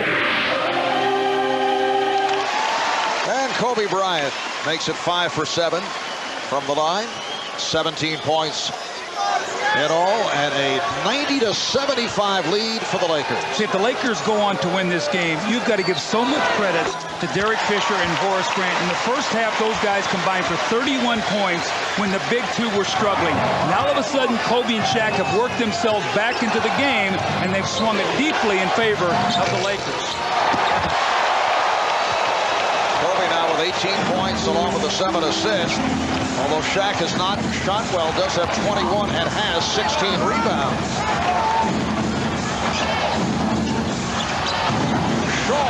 And Kobe Bryant makes it 5 for 7 from the line. 17 points in all, and a 90-75 lead for the Lakers. See, if the Lakers go on to win this game, you've got to give so much credit to Derek Fisher and Horace Grant. In the first half, those guys combined for 31 points when the big two were struggling. Now, all of a sudden, Kobe and Shaq have worked themselves back into the game, and they've swung it deeply in favor of the Lakers. Kobe now with 18 points along with the 7 assists. Although Shaq has not shot well, does have 21 and has 16 rebounds. Shaw.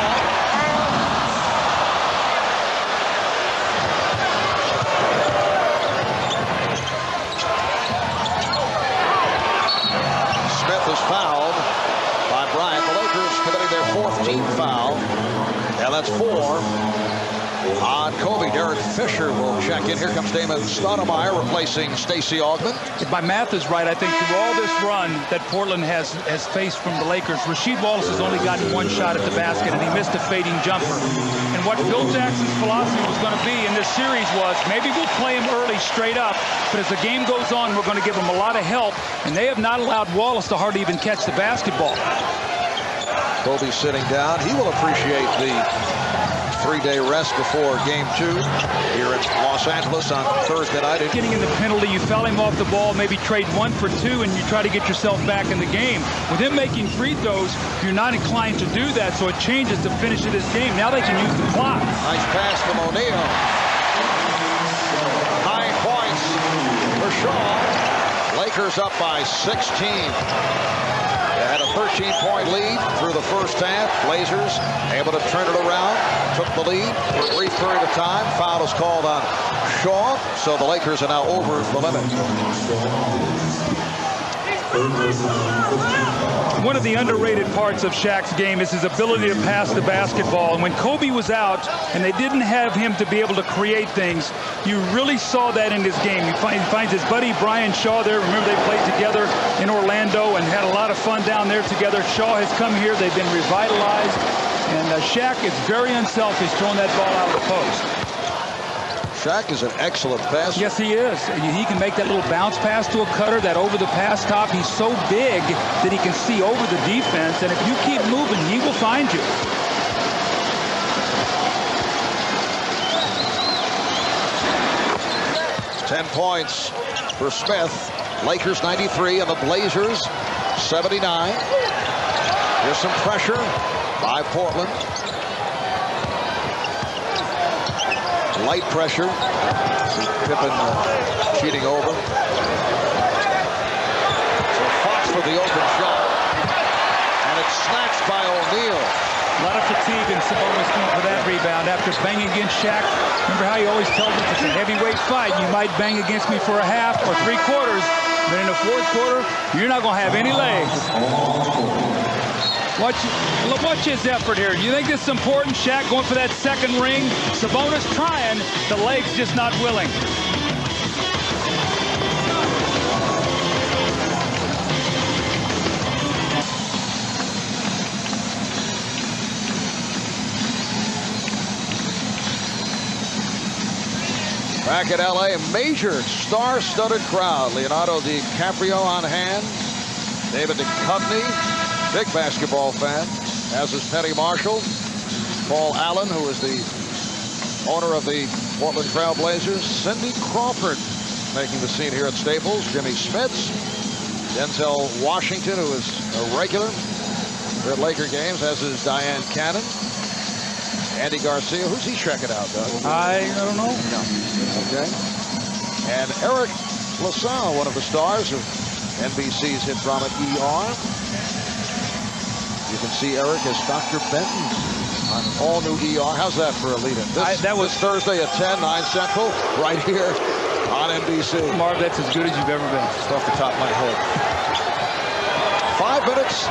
Smith is fouled by Bryant. The Lakers committing their 4th team foul. And that's 4 on Kobe. Derek Fisher will check in. Here comes Damon Stoudamire replacing Stacey Augmon. If my math is right, I think through all this run that Portland has faced from the Lakers, Rasheed Wallace has only gotten 1 shot at the basket, and he missed a fading jumper. And what Phil Jackson's philosophy was going to be in this series was, maybe we'll play him early straight up, but as the game goes on, we're going to give him a lot of help, and they have not allowed Wallace to hardly even catch the basketball. Kobe sitting down. He will appreciate the 3-day rest before game 2 here in Los Angeles on Thursday night. Getting in the penalty, you foul him off the ball, maybe trade 1 for 2, and you try to get yourself back in the game. With him making free throws, you're not inclined to do that, so it changes to finish of this game. Now they can use the clock. Nice pass from O'Neal. 9 points for Shaw. Lakers up by 16. They had a 13-point lead through the first half. Blazers able to turn it around. Took the lead for a brief period of time. Foul is called on Shaw, so the Lakers are now over the limit. One of the underrated parts of Shaq's game is his ability to pass the basketball. And when Kobe was out and they didn't have him to be able to create things, you really saw that in his game. He finds his buddy Brian Shaw there. Remember, they played together in Orlando and had a lot of fun down there together. Shaw has come here. They've been revitalized. And Shaq is very unselfish throwing that ball out of the post. Shaq is an excellent passer. Yes, he is. He can make that little bounce pass to a cutter, that over-the-pass top. He's so big that he can see over the defense, and if you keep moving, he will find you. points for Smith. Lakers 93 and the Blazers 79. Here's some pressure by Portland. Light pressure. Pippen cheating over. So Fox for the open shot. And it's snatched by O'Neal. A lot of fatigue in Sabonis going for that rebound after banging against Shaq. Remember how he always tells us it's a heavyweight fight. You might bang against me for a half or 3/4, but in the 4th quarter, you're not going to have any legs. Watch his effort here. You think this is important? Shaq going for that second ring. Sabonis trying. The legs just not willing. Back at LA, a major star-studded crowd. Leonardo DiCaprio on hand. David Duchovny, big basketball fan, as is Penny Marshall. Paul Allen, who is the owner of the Portland Trail Blazers. Cindy Crawford making the scene here at Staples. Jimmy Smits. Denzel Washington, who is a regular at Laker games, as is Diane Cannon. Andy Garcia, who's he checking out, Doug? I don't know. No. Okay. And Eric LaSalle, one of the stars of NBC's hit drama ER. You can see Eric as Dr. Benton on all new ER. How's that for a lead-in? This Thursday at 10, 9 Central, right here on NBC. Marv, that's as good as you've ever been. Just off the top of my head. 5 minutes,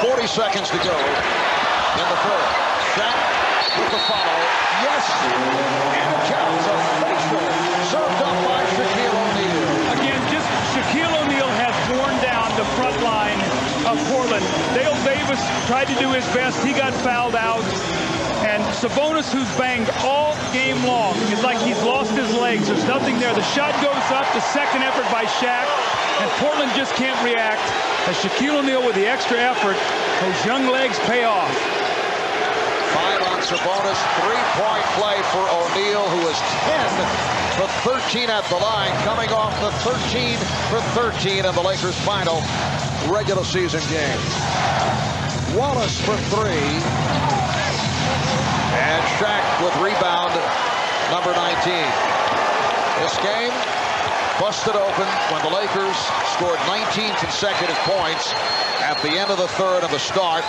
40 seconds to go in the first. Shaq with the follow. Yes. And counts a facial. Served up by Shaquille O'Neal. Again, just Shaquille O'Neal has worn down the front line of Portland. Dale Davis tried to do his best. He got fouled out. And Sabonis, who's banged all game long, it's like he's lost his legs. There's nothing there. The shot goes up. The second effort by Shaq. And Portland just can't react. As Shaquille O'Neal with the extra effort, those young legs pay off. 5 on Sabonis, 3-point play for O'Neal, who is 10 for 13 at the line, coming off the 13 for 13 in the Lakers' final regular season game. Wallace for 3. And Shaq with rebound number 19. This game busted open when the Lakers scored 19 consecutive points at the end of the third and the start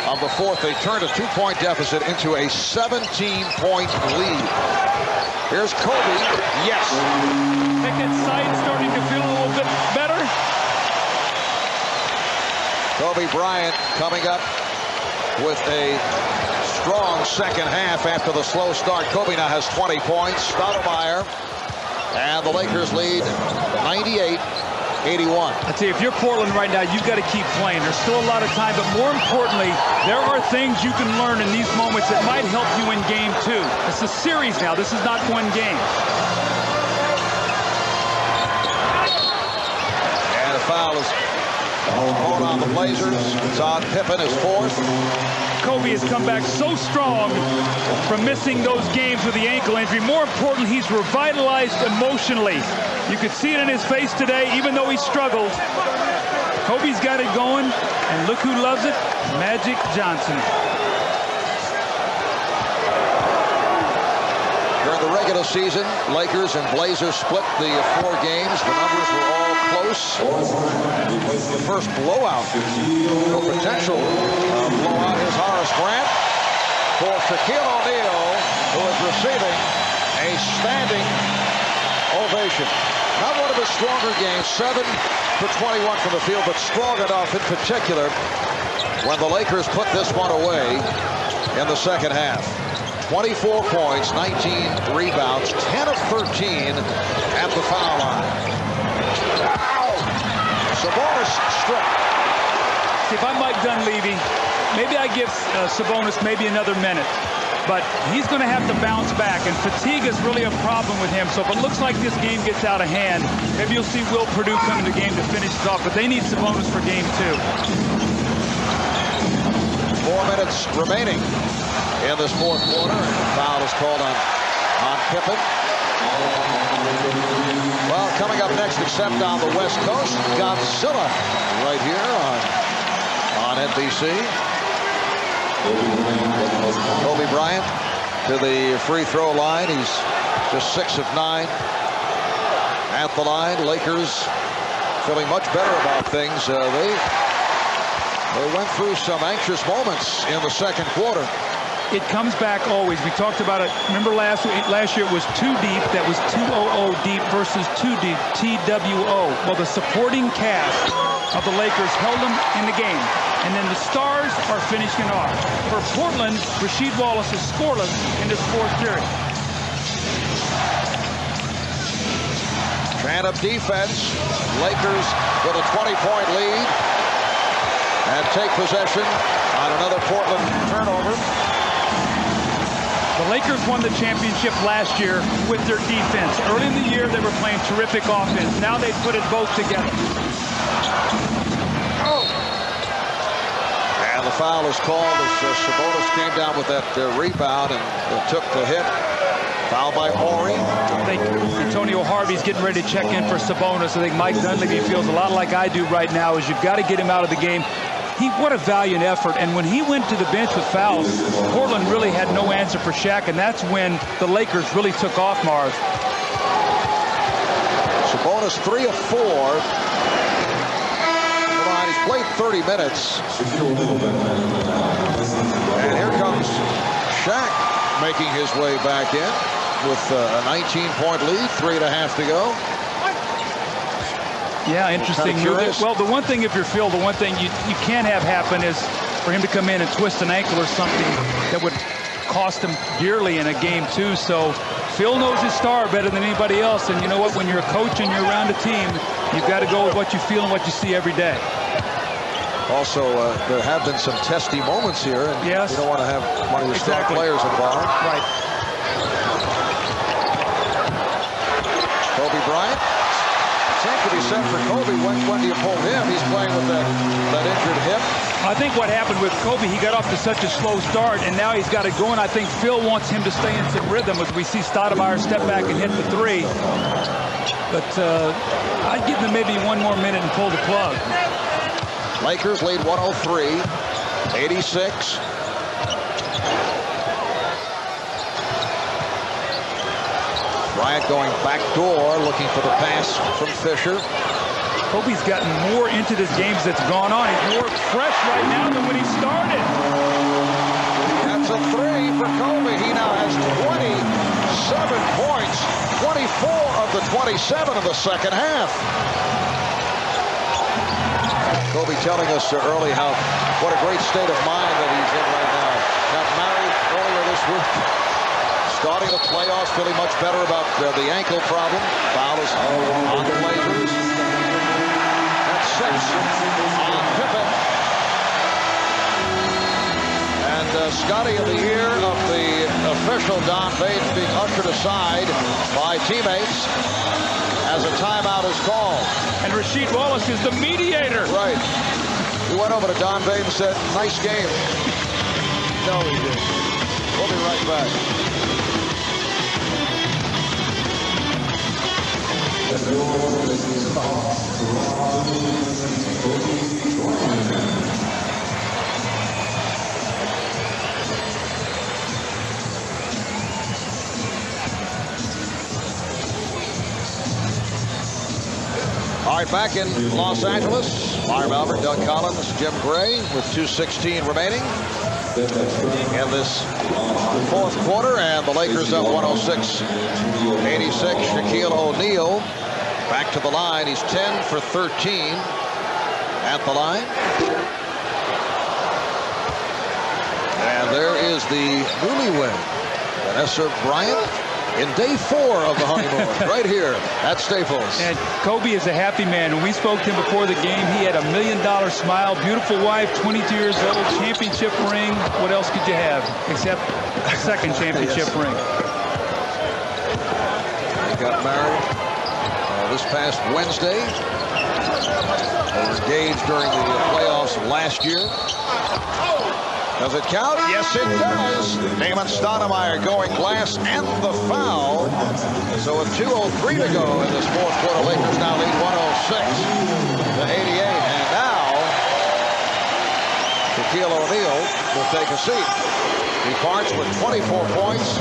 of the fourth. They turned a 2-point deficit into a 17-point lead. Here's Kobe. Yes. Pickett's side starting to feel a little bit better. Kobe Bryant coming up with a strong second half after the slow start. Kobe now has 20 points. Stoudamire. And the Lakers lead 98-81. I tell you, if you're Portland right now, you've got to keep playing. There's still a lot of time, but more importantly, there are things you can learn in these moments that might help you in game 2. It's a series now. This is not one game. And a foul is called on the Blazers. Todd Pippen is 4th. Kobe has come back so strong from missing those games with the ankle injury. More important, he's revitalized emotionally. You could see it in his face today, even though he struggled. Kobe's got it going, and look who loves it, Magic Johnson. During the regular season, Lakers and Blazers split the 4 games. The numbers were all close. The first blowout, or potential blowout, is Horace Grant for Shaquille O'Neal, who is receiving a standing ovation. Not one of his stronger games, 7 for 21 from the field, but strong enough in particular when the Lakers put this one away in the second half. 24 points, 19 rebounds, 10 of 13 at the foul line. Sabonis struck. See, if I'm Mike Dunleavy, maybe I give Sabonis maybe another minute. But he's going to have to bounce back, and fatigue is really a problem with him. So if it looks like this game gets out of hand, maybe you'll see Will Perdue come in the game to finish it off. But they need Sabonis for game 2. 4 minutes remaining in this fourth quarter. And the foul is called on Pippen. Coming up next, except on the West Coast, Godzilla right here on NBC. Kobe Bryant to the free throw line. He's just 6 of 9 at the line. Lakers feeling much better about things. They went through some anxious moments in the second quarter. It comes back always. We talked about it. Remember last year it was 2 deep. That was 2-0-0 deep versus 2 deep, TWO. Well, the supporting cast of the Lakers held them in the game. And then the stars are finishing off. For Portland, Rasheed Wallace is scoreless in this fourth period. Man up defense. Lakers with a 20-point lead. And take possession on another Portland turnover. The Lakers won the championship last year with their defense. Early in the year, they were playing terrific offense. Now they put it both together. And the foul is called as Sabonis came down with that rebound and took the hit. Foul by Horry. I think Antonio Harvey's getting ready to check in for Sabonis. I think Mike Dunleavy feels a lot like I do right now, is you've got to get him out of the game. What a valiant effort. And when he went to the bench with fouls, Portland really had no answer for Shaq, and that's when the Lakers really took off, Marv. Sabonis 3 of 4. Come on, he's played 30 minutes. And here comes Shaq making his way back in with a 19-point lead, 3.5 to go. Yeah, interesting. Well, the one thing, if you're Phil, the one thing you can't have happen is for him to come in and twist an ankle or something that would cost him dearly in a game 2. So Phil knows his star better than anybody else. And you know what? When you're a coach and you're around a team, you've got to go with what you feel and what you see every day. Also, there have been some testy moments here, and you don't want to have one of your star players involved. Right. Kobe Bryant. Same could be said for Kobe. When do you pull him? He's playing with that injured hip. I think what happened with Kobe, he got off to such a slow start, and now he's got it going. I think Phil wants him to stay in some rhythm as we see Stoudamire step back and hit the 3. But I'd give them maybe 1 more minute and pull the plug. Lakers lead 103-86. Bryant going back door, looking for the pass from Fisher. Kobe's gotten more into this game as it's gone on. He's more fresh right now than when he started. That's a 3 for Kobe. He now has 27 points, 24 of the 27 of the second half. Kobe telling us early what a great state of mind that he's in right now. Got married earlier this week. Starting the playoffs, feeling much better about the ankle problem. Foul is on the Lakers. That's 6 on Pippen. And Scotty of the Year of the official, Don Bates, being ushered aside by teammates as a timeout is called. And Rasheed Wallace is the mediator. Right. He went over to Don Bates and said, "Nice game." No, he didn't. We'll be right back. All right, back in Los Angeles, Marv Albert, Doug Collins, Jim Gray with 2:16 remaining in this fourth quarter, and the Lakers up 106-86. Shaquille O'Neal back to the line. He's 10 for 13 at the line. And there is the newlywed, Vanessa Bryant, in day 4 of the honeymoon, right here at Staples. And Kobe is a happy man. When we spoke to him before the game, he had $1 million smile, beautiful wife, 22 years old, championship ring. What else could you have except a second championship ring? He got married this past Wednesday. They were engaged during the playoffs last year. Does it count? Yes, it does. Damon Stoudamire going glass and the foul. So with 2:03 to go in this fourth quarter, Lakers now lead 106-88. And now, Shaquille O'Neal will take a seat. He parts with 24 points,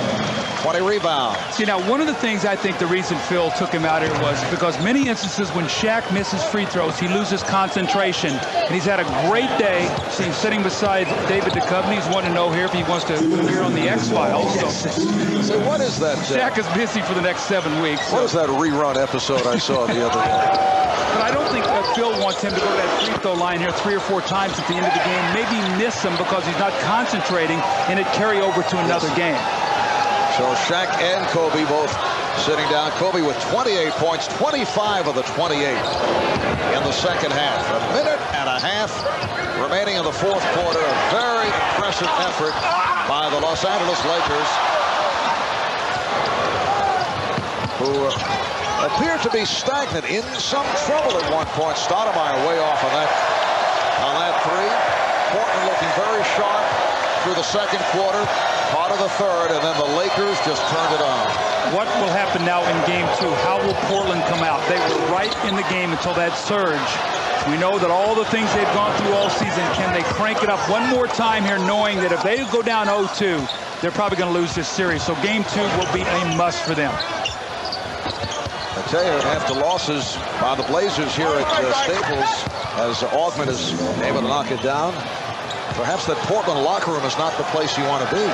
20 rebounds. See, now, one of the things I think the reason Phil took him out here was because many instances when Shaq misses free throws, he loses concentration. And he's had a great day. See him sitting beside David Duchovny. He's wanting to know here if he wants to appear on the X-Files. So what is that? Shaq is busy for the next 7 weeks. What is that rerun episode I saw the other day? But I don't think Phil wants him to go to that free throw line here 3 or 4 times at the end of the game. Maybe miss him because he's not concentrating and it carry over to another game. So Shaq and Kobe both sitting down. Kobe with 28 points, 25 of the 28 in the second half. A minute and a half remaining in the fourth quarter. A very impressive effort by the Los Angeles Lakers, who appear to be stagnant, in some trouble at one point. Stoudamire way off on that three. Portland looking very sharp through the second quarter, part of the third, and then the Lakers just turned it on. What will happen now in game 2? How will Portland come out? They were right in the game until that surge. We know that all the things they've gone through all season, can they crank it up one more time here, knowing that if they go down 0-2, they're probably going to lose this series. So game 2 will be a must for them. I tell you, after losses by the Blazers here at Staples, as Augment is able to knock it down, perhaps that Portland locker room is not the place you want to be.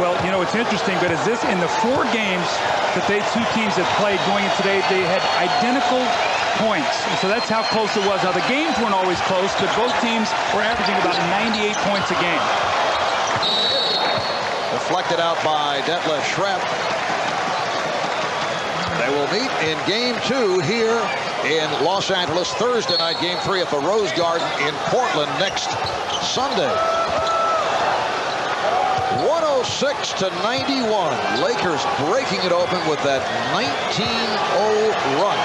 Well, you know, it's interesting, but is this in the 4 games that they two teams have played going in today, they had identical points. And so that's how close it was. Now, the games weren't always close, but both teams were averaging about 98 points a game. Deflected out by Detlef Schrempf. They will meet in game 2 here in Los Angeles, Thursday night, game 3 at the Rose Garden in Portland next Sunday. 106-91. Lakers breaking it open with that 19-0 run.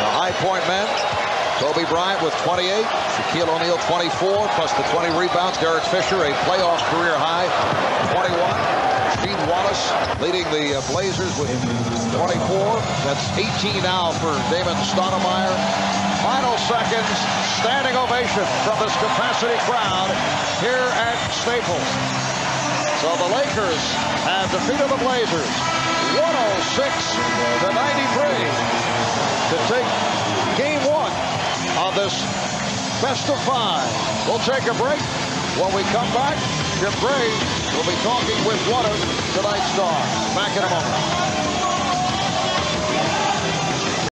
The high point men, Kobe Bryant with 28, Shaquille O'Neal 24, plus the 20 rebounds. Derek Fisher, a playoff career high, 21. Wallace leading the Blazers with 24. That's 18 now for Damon Stoudamire. Final seconds, standing ovation from this capacity crowd here at Staples. So the Lakers have defeated the Blazers 106-93 to take game 1 of this best of 5. We'll take a break. When we come back, Jim Gray will be talking with one of tonight's stars. Back in a moment.